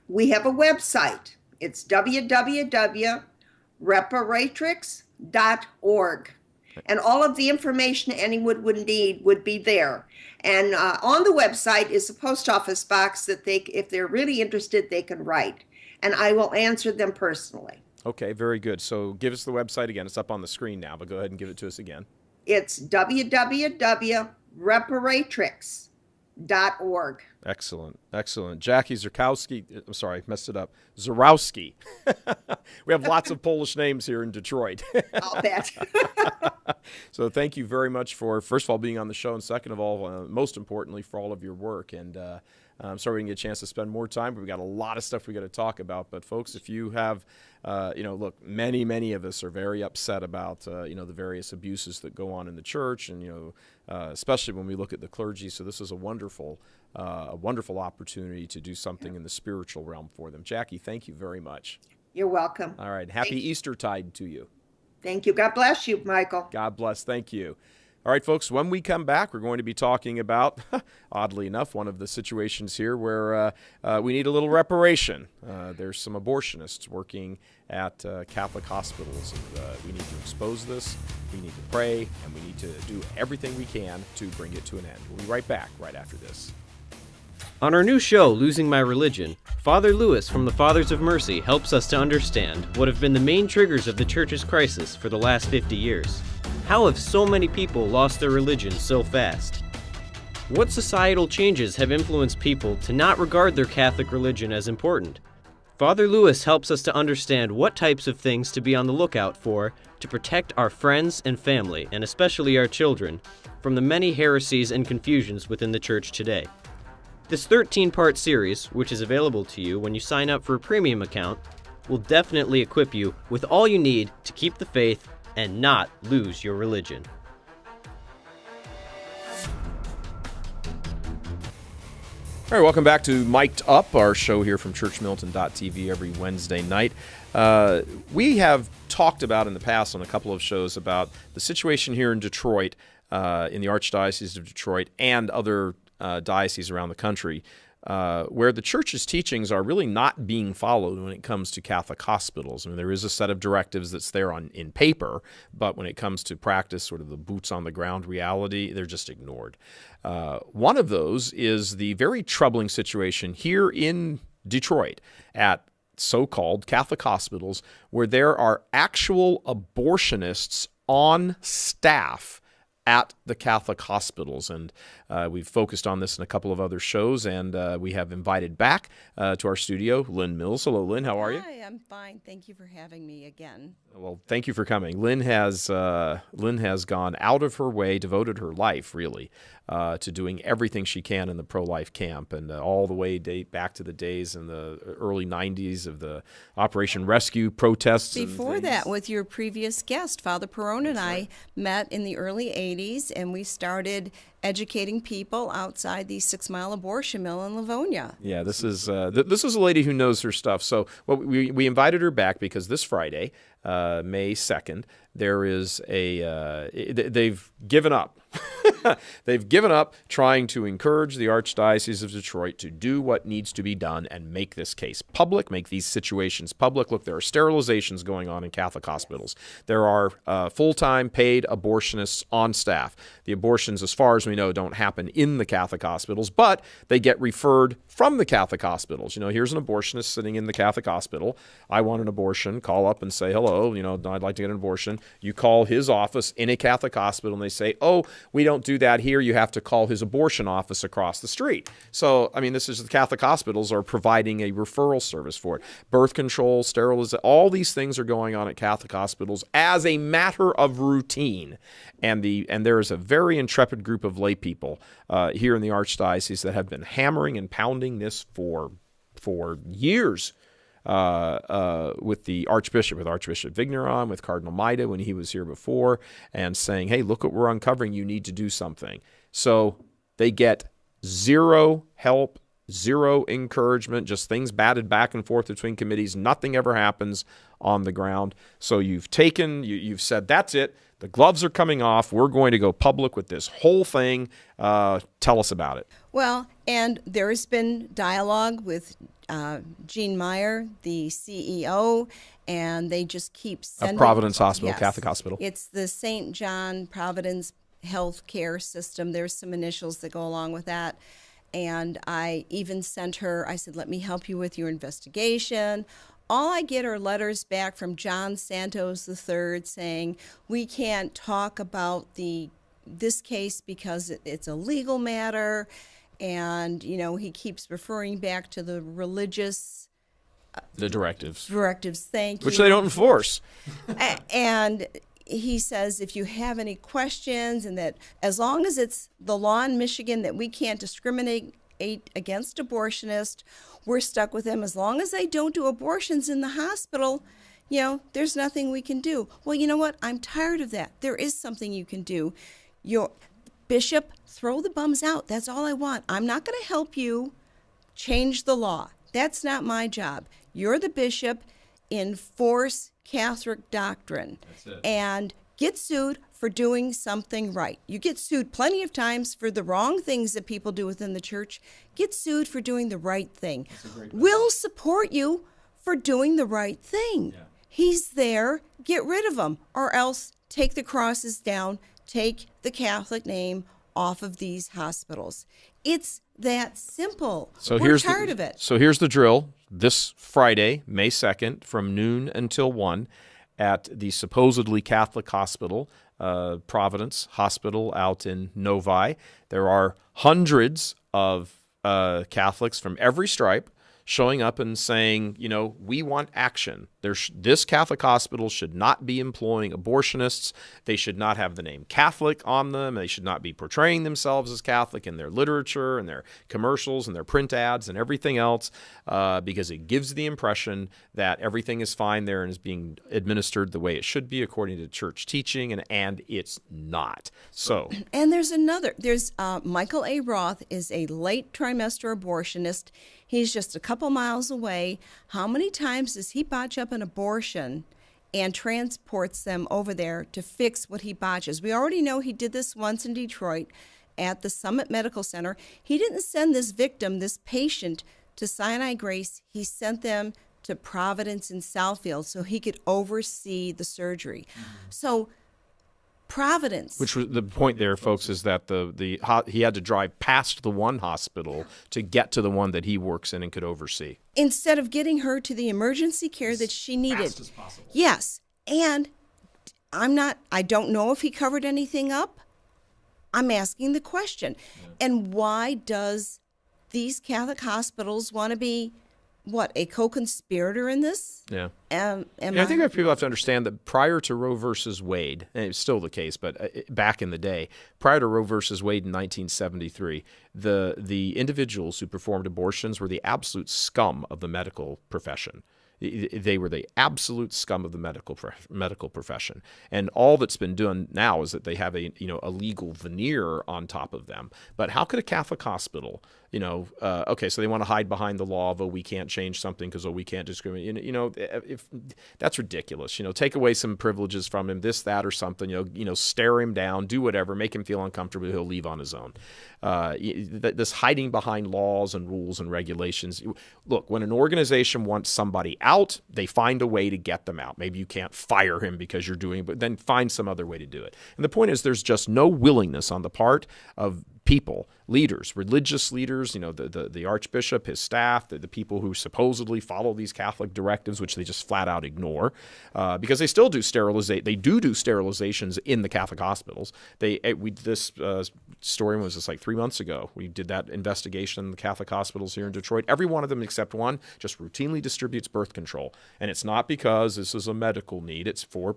We have a website. It's www.reparatrix.org. And all of the information anyone would need would be there. And on the website is a post office box that if they're really interested, they can write. And I will answer them personally. Okay, very good. So give us the website again. It's up on the screen now, but go ahead and give it to us again. It's www.reparatrix.org. Excellent. Jackie Zurawski. I'm sorry, I messed it up. Zurawski. We have lots of Polish names here in Detroit. I'll bet. So thank you very much for, first of all, being on the show, and second of all, most importantly, for all of your work. And I'm sorry we didn't get a chance to spend more time, but we got a lot of stuff we got to talk about. But folks, if you have, look, many of us are very upset about, the various abuses that go on in the church, and especially when we look at the clergy. So this is a wonderful opportunity to do something in the spiritual realm for them. Jackie, thank you very much. You're welcome. All right, happy Eastertide to you. Thank you. God bless you, Michael. God bless. Thank you. All right, folks, when we come back, we're going to be talking about, oddly enough, one of the situations here where we need a little reparation. There's some abortionists working at Catholic hospitals, and we need to expose this, we need to pray, and we need to do everything we can to bring it to an end. We'll be right back right after this. On our new show, Losing My Religion, Father Lewis from the Fathers of Mercy helps us to understand what have been the main triggers of the Church's crisis for the last 50 years. How have so many people lost their religion so fast? What societal changes have influenced people to not regard their Catholic religion as important? Father Lewis helps us to understand what types of things to be on the lookout for to protect our friends and family, and especially our children, from the many heresies and confusions within the Church today. This 13-part series, which is available to you when you sign up for a premium account, will definitely equip you with all you need to keep the faith and not lose your religion. All right, welcome back to Mic'd Up, our show here from ChurchMilitant.tv every Wednesday night. We have talked about in the past on a couple of shows about the situation here in Detroit, in the Archdiocese of Detroit, and other dioceses around the country, where the Church's teachings are really not being followed when it comes to Catholic hospitals. I mean, there is a set of directives that's there in paper, but when it comes to practice, sort of the boots-on-the-ground reality, they're just ignored. One of those is the very troubling situation here in Detroit at so-called Catholic hospitals, where there are actual abortionists on staff at the Catholic hospitals. And we've focused on this in a couple of other shows, and we have invited back to our studio Lynn Mills. Hello, Lynn. How are you? Hi, I'm fine. Thank you for having me again. Well, thank you for coming. Lynn has gone out of her way, devoted her life, really, to doing everything she can in the pro-life camp, and all the way back to the days in the early 90s of the Operation Rescue protests. Before that, with your previous guest, Father Perrone and I met in the early 80s, and we started educating people outside the 6 Mile abortion mill in Livonia. Yeah, this is a lady who knows her stuff. So we invited her back because this Friday, May 2nd, there is they've given up. They've given up trying to encourage the Archdiocese of Detroit to do what needs to be done and make this case public, make these situations public. Look, there are sterilizations going on in Catholic hospitals. There are full-time paid abortionists on staff. The abortions, as far as we know, don't happen in the Catholic hospitals, but they get referred from the Catholic hospitals. You know, here's an abortionist sitting in the Catholic hospital. I want an abortion. Call up and say, hello, I'd like to get an abortion. You call his office in a Catholic hospital, and they say, oh, we don't do that here. You have to call his abortion office across the street. So, I mean, this is the Catholic hospitals are providing a referral service for it. Birth control, sterilization, all these things are going on at Catholic hospitals as a matter of routine. And there is a very intrepid group of lay people here in the Archdiocese that have been hammering and pounding this for years. With the Archbishop, with Archbishop Vigneron, with Cardinal Maida when he was here before, and saying, hey, look what we're uncovering, you need to do something. So they get zero help, zero encouragement, just things batted back and forth between committees. Nothing ever happens on the ground. So you've said, that's it. The gloves are coming off. We're going to go public with this whole thing. Tell us about it. Well, and there's been dialogue with Jean Meyer, the CEO, and they just keep sending... Of Providence Hospital, yes, Catholic Hospital. It's the St. John Providence Health Care System. There's some initials that go along with that. And I even sent her, I said, let me help you with your investigation. All I get are letters back from John Santos III saying, we can't talk about this case because it's a legal matter. And, he keeps referring back to the religious... the directives. Thank you. Which they don't enforce. And he says if you have any questions, and that as long as it's the law in Michigan that we can't discriminate against abortionists, we're stuck with them. As long as they don't do abortions in the hospital, there's nothing we can do. Well, you know what? I'm tired of that. There is something you can do. Your Bishop, throw the bums out. That's all I want. I'm not going to help you change the law. That's not my job. You're the bishop. Enforce Catholic doctrine. That's it. And get sued for doing something right. You get sued plenty of times for the wrong things that people do within the church. Get sued for doing the right thing. We'll support you for doing the right thing. Yeah. He's there. Get rid of him, or else take the crosses down. Take the Catholic name off of these hospitals. It's that simple. We're tired of it. So here's the drill. This Friday, May 2nd, from noon until 1, at the supposedly Catholic hospital, Providence Hospital out in Novi, there are hundreds of Catholics from every stripe showing up and saying, we want action. This Catholic hospital should not be employing abortionists. They should not have the name Catholic on them. They should not be portraying themselves as Catholic in their literature and their commercials and their print ads and everything else, because it gives the impression that everything is fine there and is being administered the way it should be according to church teaching, and it's not. So, and there's Michael A. Roth is a late trimester abortionist. He's just a couple miles away. How many times does he botch up an abortion and transports them over there to fix what he botches? We already know he did this once in Detroit at the Summit Medical Center. He didn't send this victim, this patient, to Sinai Grace. He sent them to Providence in Southfield so he could oversee the surgery. Mm-hmm. So Providence. Which was the point there, folks, is that he had to drive past the one hospital to get to the one that he works in and could oversee. Instead of getting her to the emergency care that she needed. Fast as possible. Yes. And I don't know if he covered anything up, I'm asking the question. And why does these Catholic hospitals want to be, what, a co-conspirator in this? Yeah. I think that people have to understand that prior to Roe versus Wade, and it's still the case, but back in the day, prior to Roe versus Wade in 1973, the individuals who performed abortions were the absolute scum of the medical profession. They were the absolute scum of the medical profession, and all that's been done now is that they have a legal veneer on top of them. But how could a Catholic hospital, okay, so they want to hide behind the law of, we can't change something because we can't discriminate. If that's ridiculous. Take away some privileges from him, this, that, or something. Stare him down, do whatever, make him feel uncomfortable. He'll leave on his own. This hiding behind laws and rules and regulations. Look, when an organization wants somebody out, they find a way to get them out. Maybe you can't fire him because you're doing it, but then find some other way to do it. And the point is, there's just no willingness on the part of people, leaders, religious leaders, the archbishop, his staff, the people who supposedly follow these Catholic directives, which they just flat out ignore, because they still do sterilization. They do sterilizations in the Catholic hospitals. This story was just like 3 months ago. We did that investigation in the Catholic hospitals here in Detroit. Every one of them except one just routinely distributes birth control, and it's not because this is a medical need. It's for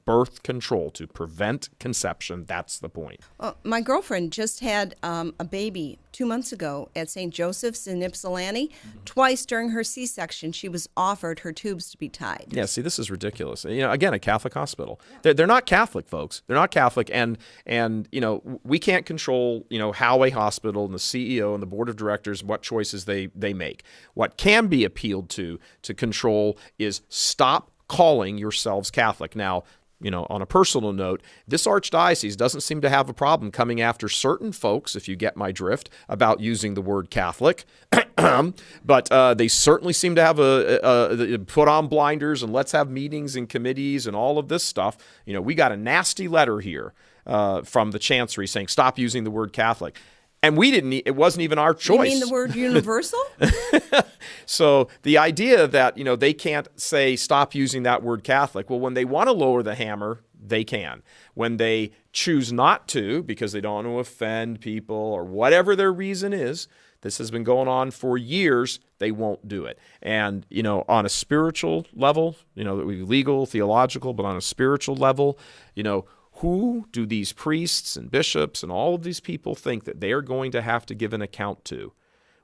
birth control, to prevent conception. That's the point. Well, my girlfriend just had a baby 2 months ago at St. Joseph's in Ypsilanti. Twice during her C-section, she was offered her tubes to be tied. Yeah, see, this is ridiculous. Again, a Catholic hospital. They're not Catholic, folks. They're not Catholic, and we can't control how a hospital and the CEO and the board of directors, what choices they make. What can be appealed to control is stop calling yourselves Catholic. Now, on a personal note, this archdiocese doesn't seem to have a problem coming after certain folks, if you get my drift, about using the word Catholic. But they certainly seem to have put on blinders and let's have meetings and committees and all of this stuff. We got a nasty letter here from the Chancery saying, stop using the word Catholic. And it wasn't even our choice. You mean the word universal? So the idea that, they can't say stop using that word Catholic. Well, when they want to lower the hammer, they can. When they choose not to, because they don't want to offend people or whatever their reason is, this has been going on for years, they won't do it. And, on a spiritual level, legal, theological, but on a spiritual level, who do these priests and bishops and all of these people think that they are going to have to give an account to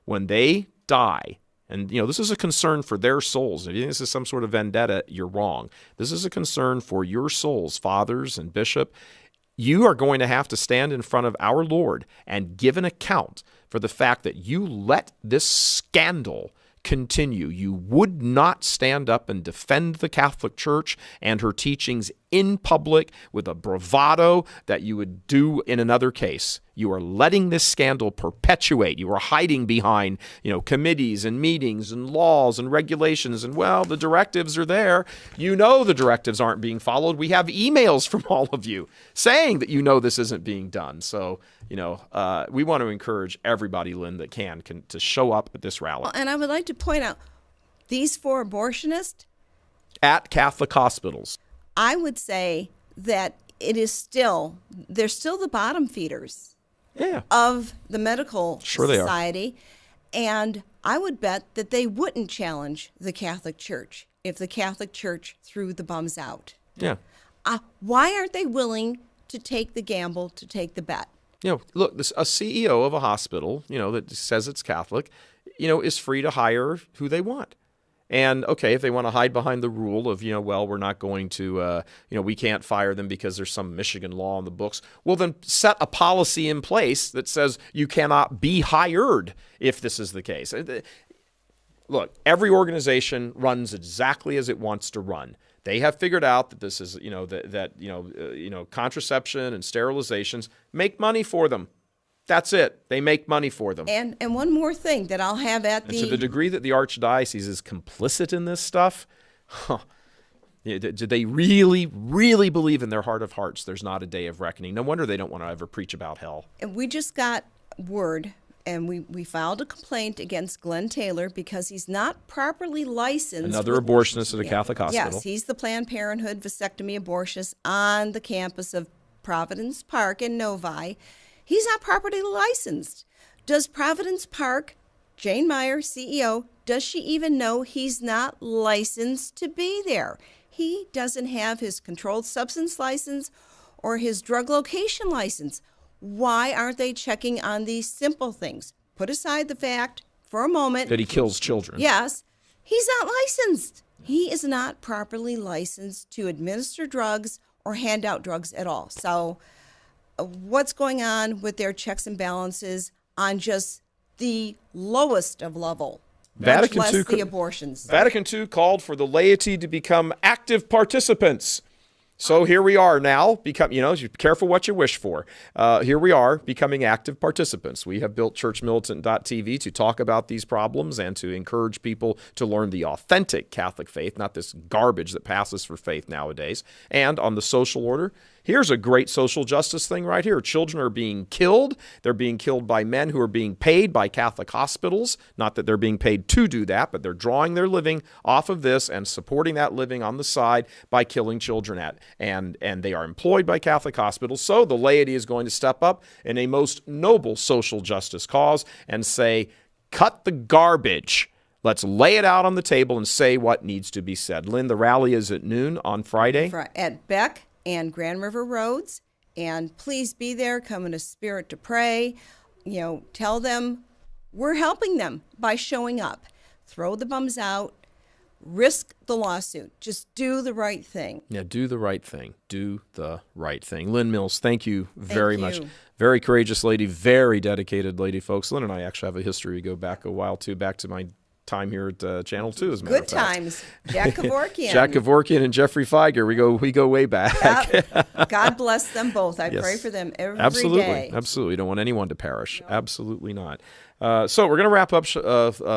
when they die? And, this is a concern for their souls. If you think this is some sort of vendetta, you're wrong. This is a concern for your souls, fathers and bishop. You are going to have to stand in front of our Lord and give an account for the fact that you let this scandal continue. You would not stand up and defend the Catholic Church and her teachings in public with a bravado that you would do in another case. You are letting this scandal perpetuate. You are hiding behind, committees and meetings and laws and regulations. And, the directives are there. The directives aren't being followed. We have emails from all of you saying that this isn't being done. So, we want to encourage everybody, Lynn, that can to show up at this rally. And I would like to point out, these 4 abortionists at Catholic hospitals, I would say that they're still the bottom feeders of the medical society. And I would bet that they wouldn't challenge the Catholic Church if the Catholic Church threw the bums out. Yeah. Why aren't they willing to take the gamble, to take the bet? Look, a CEO of a hospital, that says it's Catholic, is free to hire who they want. And, okay, if they want to hide behind the rule of, we're not going to, we can't fire them because there's some Michigan law in the books, well, then set a policy in place that says you cannot be hired if this is the case. Look, every organization runs exactly as it wants to run. They have figured out that this is, contraception and sterilizations make money for them. That's it. They make money for them. And one more thing that I'll have at to the degree that the archdiocese is complicit in this stuff, do they really, really believe in their heart of hearts there's not a day of reckoning? No wonder they don't want to ever preach about hell. And we just got word, and we filed a complaint against Glenn Taylor because he's not properly licensed. Another abortionist at a Catholic hospital. Yes, he's the Planned Parenthood vasectomy abortionist on the campus of Providence Park in Novi, he's not properly licensed. Does Providence Park, Jane Meyer, CEO, does she even know he's not licensed to be there? He doesn't have his controlled substance license or his drug location license. Why aren't they checking on these simple things? Put aside the fact for a moment That he kills children. Yes, he's not licensed. He is not properly licensed to administer drugs or hand out drugs at all. So what's going on with their checks and balances on just the lowest of level? Vatican much II less the abortions. Vatican II called for the laity to become active participants. So here we are now, be careful what you wish for. Here we are becoming active participants. We have built ChurchMilitant.tv to talk about these problems and to encourage people to learn the authentic Catholic faith, not this garbage that passes for faith nowadays. And on the social order, here's a great social justice thing right here. Children are being killed. They're being killed by men who are being paid by Catholic hospitals. Not that they're being paid to do that, but they're drawing their living off of this and supporting that living on the side by killing children and they are employed by Catholic hospitals. So the laity is going to step up in a most noble social justice cause and say, cut the garbage. Let's lay it out on the table and say what needs to be said. Lynn, the rally is at noon on Friday. At Beck and Grand River Roads. And please be there. Come in a spirit to pray. Tell them we're helping them by showing up. Throw the bums out. Risk the lawsuit. Just do the right thing. Yeah, do the right thing. Do the right thing. Lynn Mills, thank you very much. you. Very courageous lady, very dedicated lady, folks. Lynn and I actually have a history. We go back a while, too, back to my time here at Channel 2, as a matter Good of fact. times. Jack Kevorkian. Jack Kevorkian and Jeffrey Feiger. We go way back. Yep. God bless them both. I Yes. pray for them every Absolutely. day. Absolutely. You don't want anyone to perish. No. Absolutely not. So we're going to wrap up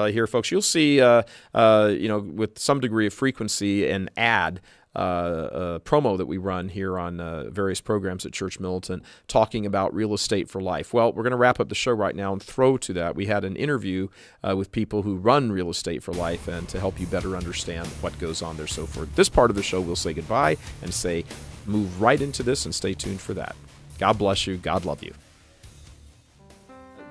here, folks. You'll see, with some degree of frequency, an ad promo that we run here on various programs at Church Militant talking about real estate for life. Well, we're going to wrap up the show right now and throw to that. We had an interview with people who run Real Estate for Life and to help you better understand what goes on there. So for this part of the show, we'll say goodbye and move right into this and stay tuned for that. God bless you. God love you.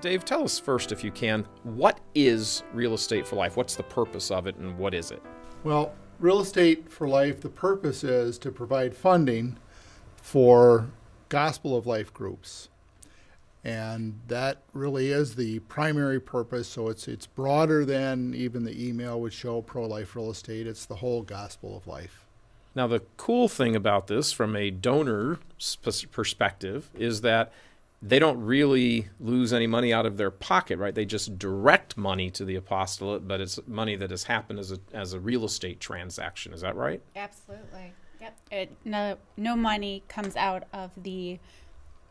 Dave, tell us first, if you can, what is Real Estate for Life? What's the purpose of it, and what is it? Well, Real Estate for Life, the purpose is to provide funding for Gospel of Life groups. And that really is the primary purpose. So it's broader than even the email would show, pro-life real estate. It's the whole Gospel of Life. Now, the cool thing about this from a donor perspective is that they don't really lose any money out of their pocket, right? They just direct money to the apostolate, but it's money that has happened as a real estate transaction. Is that right? Absolutely. Yep. No money comes out of the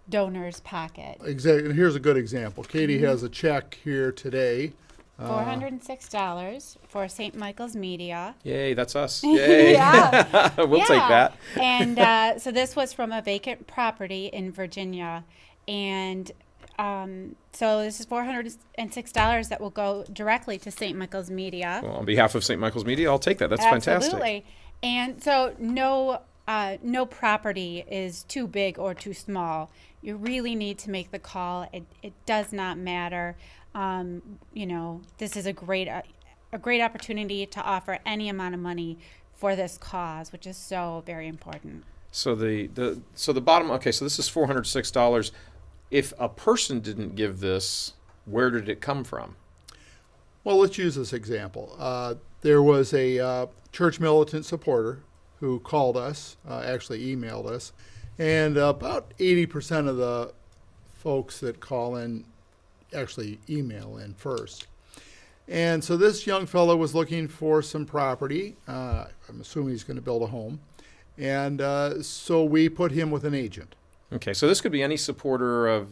donor's pocket. Exactly. And here's a good example. Katie has a check here today. $406 for St. Michael's Media. Yay, that's us. Yay. We'll take that. And so this was from a vacant property in Virginia. And so this is $406 that will go directly to St. Michael's Media. Well, on behalf of St. Michael's Media, I'll take that. That's fantastic. Absolutely. And so no property is too big or too small. You really need to make the call. It does not matter. This is a great opportunity to offer any amount of money for this cause, which is so very important. So the bottom. Okay, so this is $406. If a person didn't give this, where did it come from? Well, let's use this example. There was a church militant supporter who called us, actually emailed us, and about 80% of the folks that call in actually email in first. And so this young fellow was looking for some property. I'm assuming he's going to build a home. And so we put him with an agent. Okay, so this could be any supporter of,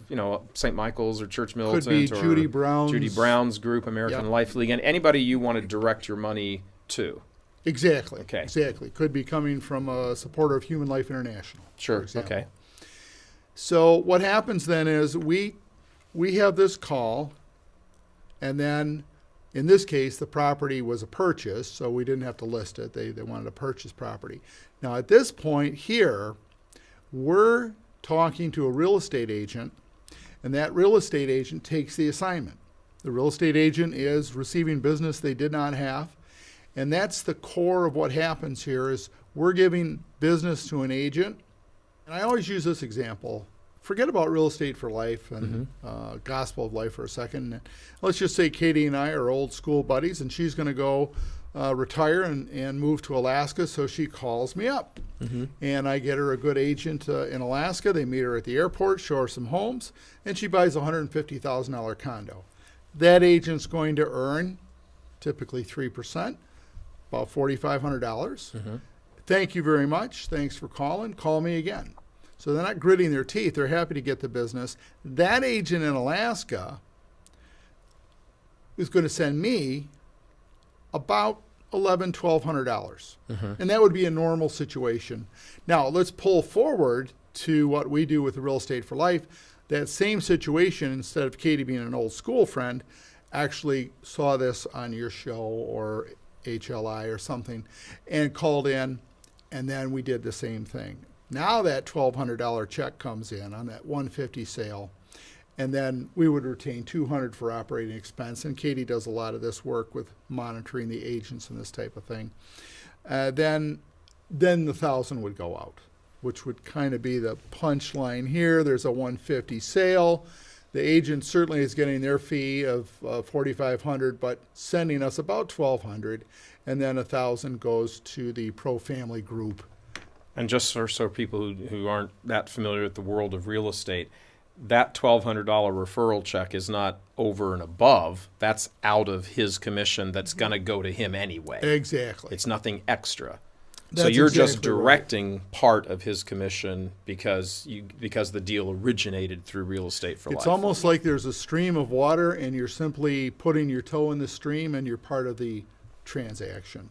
St. Michael's or Church Militant. Could be or Judy Brown's group, American Life League, and anybody you want to direct your money to. Exactly. Okay. Exactly. Could be coming from a supporter of Human Life International. Sure. Okay. So what happens then is we have this call, and then in this case the property was a purchase, so we didn't have to list it. They wanted to purchase property. Now at this point here, we're talking to a real estate agent, and that real estate agent takes the assignment. The real estate agent is receiving business they did not have, and that's the core of what happens here is we're giving business to an agent. And I always use this example. Forget about real estate for life and gospel of life for a second. Let's just say Katie and I are old school buddies, and she's going to go retire and move to Alaska, so she calls me up. And I get her a good agent in Alaska. They meet her at the airport, show her some homes, and she buys a $150,000 condo. That agent's going to earn typically 3%, about $4,500. Thank you very much. Thanks for calling. Call me again. So they're not gritting their teeth. They're happy to get the business. That agent in Alaska is going to send me about $1,100, $1,200. And that would be a normal situation. Now, let's pull forward to what we do with the Real Estate for Life. That same situation, instead of Katie being an old school friend, actually saw this on your show or HLI or something and called in, and then we did the same thing. Now that $1,200 check comes in on that 150 sale, and then we would retain $200 for operating expense, and Katie does a lot of this work with monitoring the agents and this type of thing. Then the $1,000 would go out, which would kind of be the punchline here. There's a 150 sale. The agent certainly is getting their fee of $4,500, but sending us about $1,200, and then $1,000 goes to the pro-family group. And just so people who aren't that familiar with the world of real estate, that $1,200 referral check is not over and above. That's out of his commission that's going to go to him anyway. Exactly. It's nothing extra. That's so you're exactly just directing part of his commission because the deal originated through Real Estate for Life. It's almost like there's a stream of water and you're simply putting your toe in the stream and you're part of the transaction.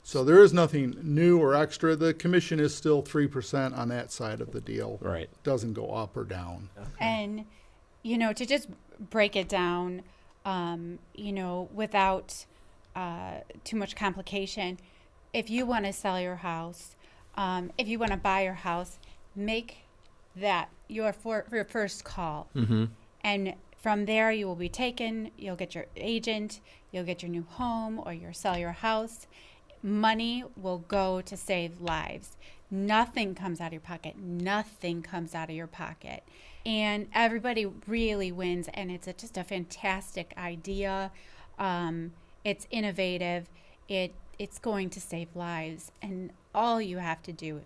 So there is nothing new or extra. The commission is still 3% on that side of the deal. Right. Doesn't go up or down. And, to just break it down, without too much complication, if you want to sell your house, if you want to buy your house, make that your first call. And from there, you will be taken. You'll get your agent. You'll get your new home, or you'll sell your house. Money will go to save lives. Nothing comes out of your pocket. Nothing comes out of your pocket. And everybody really wins, and it's just a fantastic idea. It's innovative. It's going to save lives. And all you have to do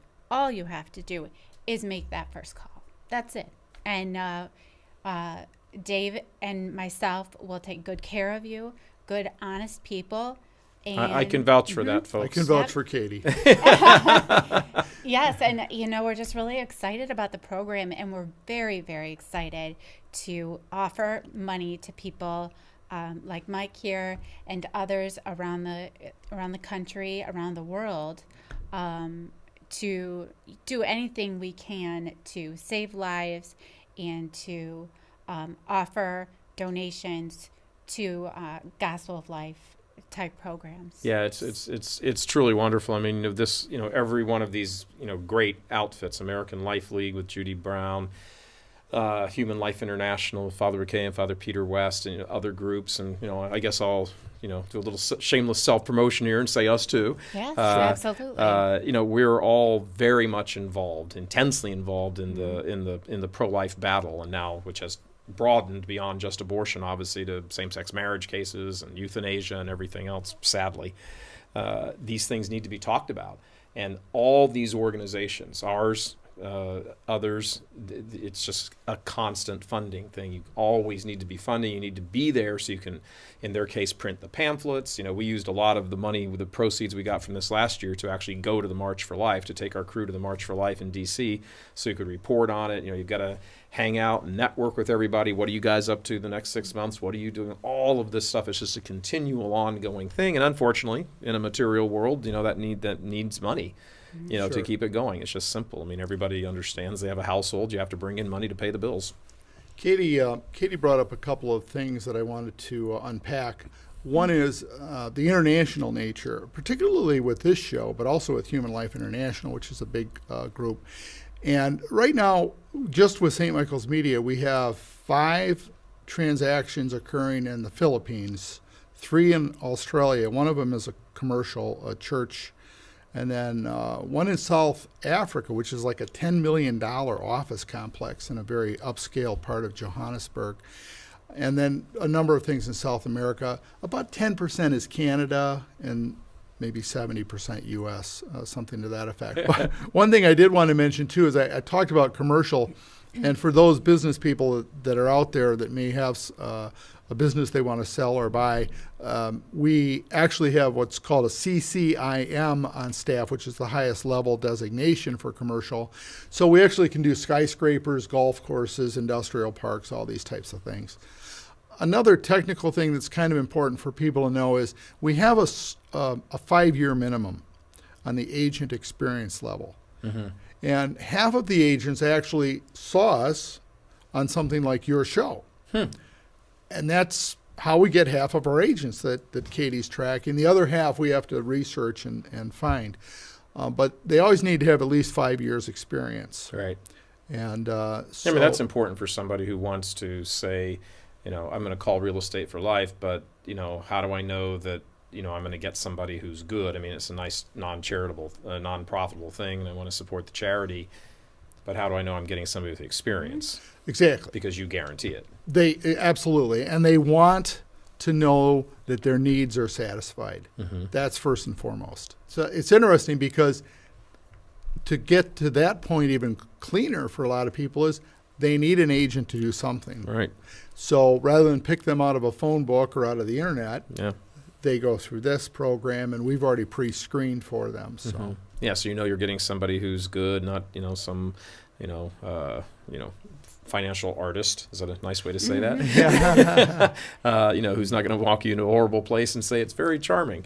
is make that first call. That's it. And Dave and myself will take good care of you, good, honest people. I can vouch for that, folks. I can vouch for Katie. Yes, and we're just really excited about the program, and we're very, very excited to offer money to people like Mike here and others around the country, around the world, to do anything we can to save lives and to offer donations to Gospel of Life type programs. Yeah, it's truly wonderful. I mean, every one of these, great outfits, American Life League with Judy Brown, Human Life International with Father McKay and Father Peter West, and other groups, and I guess I'll do a little shameless self-promotion here and say us too. Yes, absolutely. We're all very much involved, intensely involved in the pro-life battle, and now which has broadened beyond just abortion, obviously, to same-sex marriage cases and euthanasia and everything else, sadly. These things need to be talked about. And all these organizations, ours, others, it's just a constant funding thing. You always need to be funding. You need to be there so you can, in their case, print the pamphlets. We used a lot of the money, the proceeds we got from this last year to actually go to the March for Life, to take our crew to the March for Life in D.C. so you could report on it. You've got to hang out and network with everybody. What are you guys up to the next 6 months? What are you doing? All of this stuff is just a continual, ongoing thing. And unfortunately, in a material world, that needs money. Sure. To keep it going. It's just simple. I mean, everybody understands they have a household. You have to bring in money to pay the bills. Katie brought up a couple of things that I wanted to unpack. One is the international nature, particularly with this show, but also with Human Life International, which is a big group. And right now, just with St. Michael's Media, we have 5 transactions occurring in the Philippines, 3 in Australia. One of them is a commercial, a church, and then one in South Africa, which is like a $10 million office complex in a very upscale part of Johannesburg. And then a number of things in South America. About 10% is Canada, and maybe 70% U.S., something to that effect. But one thing I did want to mention, too, is I talked about commercial, and for those business people that are out there that may have a business they want to sell or buy, we actually have what's called a CCIM on staff, which is the highest level designation for commercial. So we actually can do skyscrapers, golf courses, industrial parks, all these types of things. Another technical thing that's kind of important for people to know is we have a 5-year minimum on the agent experience level. Mm-hmm. And half of the agents actually saw us on something like your show. And that's how we get half of our agents that Katie's tracking. The other half we have to research and find. But they always need to have at least 5 years experience. Right. And so, I mean, that's important for somebody who wants to say, I'm going to call real estate for life, but, how do I know that, I'm going to get somebody who's good? I mean, it's a nice non-charitable, non-profitable thing, and I want to support the charity, but how do I know I'm getting somebody with experience? Exactly. Because you guarantee it. They absolutely, and they want to know that their needs are satisfied. Mm-hmm. That's first and foremost. So it's interesting because to get to that point even cleaner for a lot of people is they need an agent to do something. Right. So rather than pick them out of a phone book or out of the internet, they go through this program, and we've already pre-screened for them. So. Mm-hmm. Yeah, so you're getting somebody who's good, not some financial artist. Is that a nice way to say that? Yeah. Who's not going to walk you into a horrible place and say it's very charming.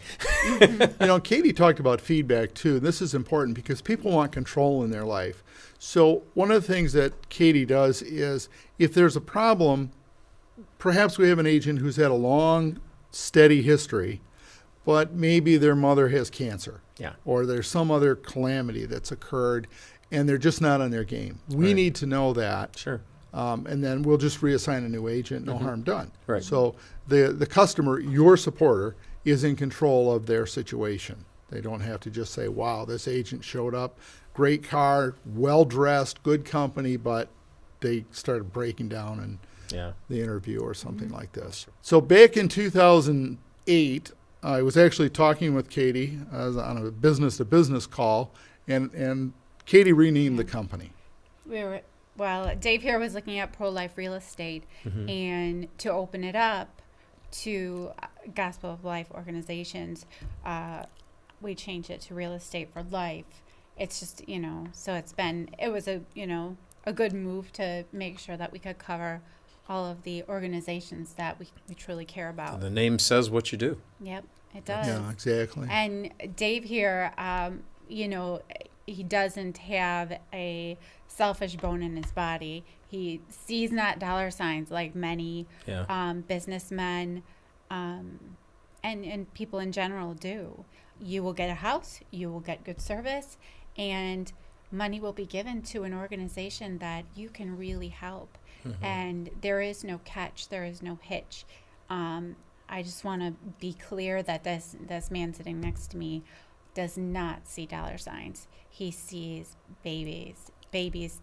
Katie talked about feedback too. This is important because people want control in their life. So one of the things that Katie does is if there's a problem, perhaps we have an agent who's had a long, steady history, but maybe their mother has cancer. Yeah. Or there's some other calamity that's occurred, and they're just not on their game. We need to know that. Sure. And then we'll just reassign a new agent, no harm done. Right. So the customer, your supporter, is in control of their situation. They don't have to just say, wow, this agent showed up, great car, well-dressed, good company, but they started breaking down in the interview or something like this. So back in 2008, I was actually talking with Katie on a business-to-business call, and Katie renamed the company. Dave here was looking at pro-life real estate, and to open it up to Gospel of Life organizations, we changed it to Real Estate for Life. It's just, so it was a good move to make sure that we could cover all of the organizations that we truly care about. The name says what you do. Yep, it does. Yeah, exactly. And Dave here, he doesn't have a selfish bone in his body. He sees not dollar signs like many businessmen and people in general do. You will get a house, you will get good service, and money will be given to an organization that you can really help. And there is no catch, there is no hitch. I just want to be clear that this man sitting next to me does not see dollar signs. He sees babies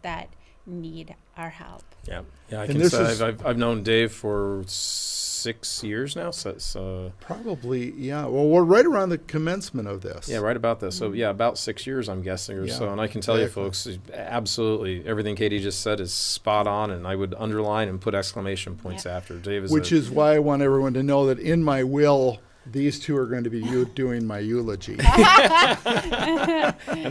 that need our help. Yeah, I can say I've known Dave for 6 years now. So probably, yeah. Well, we're right around the commencement of this. Yeah, right about this. So yeah, about 6 years, I'm guessing, or so. And I can tell you, folks, absolutely everything Katie just said is spot on, and I would underline and put exclamation points after. Dave is which is why I want everyone to know that in my will, these two are going to be doing my eulogy. And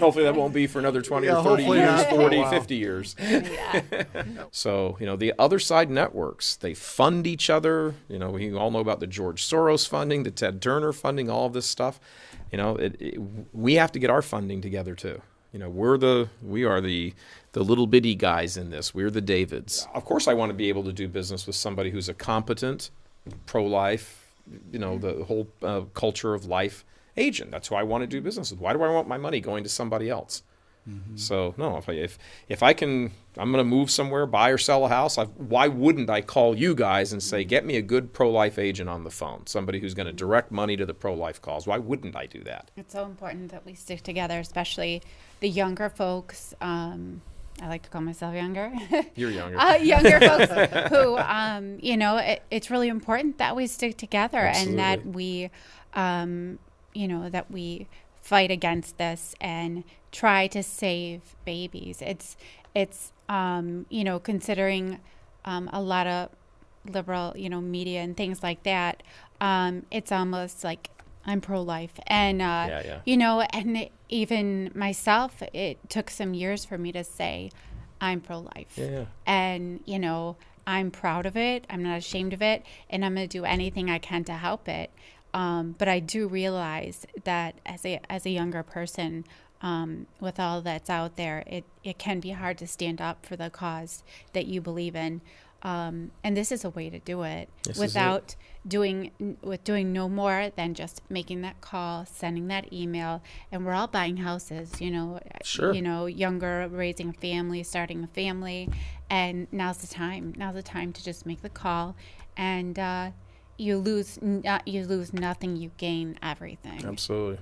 hopefully that won't be for another 20 or 30 years, 40, 50 years. So, the other side networks, they fund each other. We all know about the George Soros funding, the Ted Turner funding, all of this stuff. We have to get our funding together too. We are the little bitty guys in this. We're the Davids. Of course, I want to be able to do business with somebody who's a competent, pro-life, the whole culture of life agent. That's who I want to do business with. Why do I want my money going to somebody else? So no, if I can, I'm going to move somewhere, buy or sell a house. Why wouldn't I call you guys and say, get me a good pro-life agent on the phone, somebody who's going to direct money to the pro-life cause? Why wouldn't I do that? It's so important that we stick together, especially the younger folks. I like to call myself younger. You're younger. Younger folks who, it's really important that we stick together. Absolutely. And that we, that we fight against this and try to save babies. It's considering a lot of liberal, media and things like that. It's almost like I'm pro-life, and and even myself, it took some years for me to say I'm pro-life. And I'm proud of it. I'm not ashamed of it, and I'm going to do anything I can to help it. But I do realize that as a younger person, with all that's out there, it can be hard to stand up for the cause that you believe in. And this is a way to do it without doing no more than just making that call, sending that email. And we're all buying houses, Sure. Younger, raising a family, starting a family, and now's the time. Now's the time to just make the call, and you lose nothing, you gain everything. Absolutely.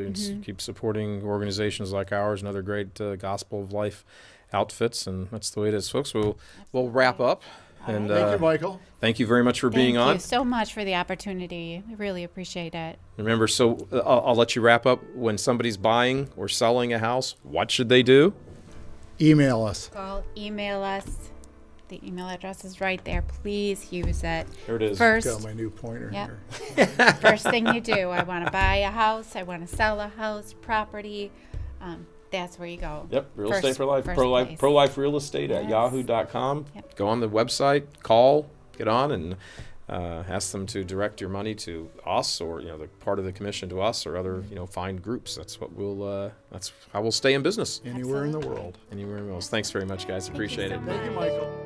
And keep supporting organizations like ours and other great Gospel of Life outfits, and that's the way it is, folks. We'll wrap up. And Thank you, Michael. Thank you very much for being on. Thank you so much for the opportunity. I really appreciate it. Remember, so I'll let you wrap up. When somebody's buying or selling a house, what should they do? Email us. Call, email us. The email address is right there. Please use it. There it is. Got my new pointer here. First thing you do, I want to buy a house, I want to sell a house, property. That's where you go. Yep, Real Estate for Life, place. pro-life real estate at yahoo.com. Yep. Go on the website, call, get on, and ask them to direct your money to us, or the part of the commission to us, or other fine groups. That's what that's how we'll stay in business. Anywhere in the world. Anywhere else. Thanks very much, guys. Appreciate it. Thank you, Michael.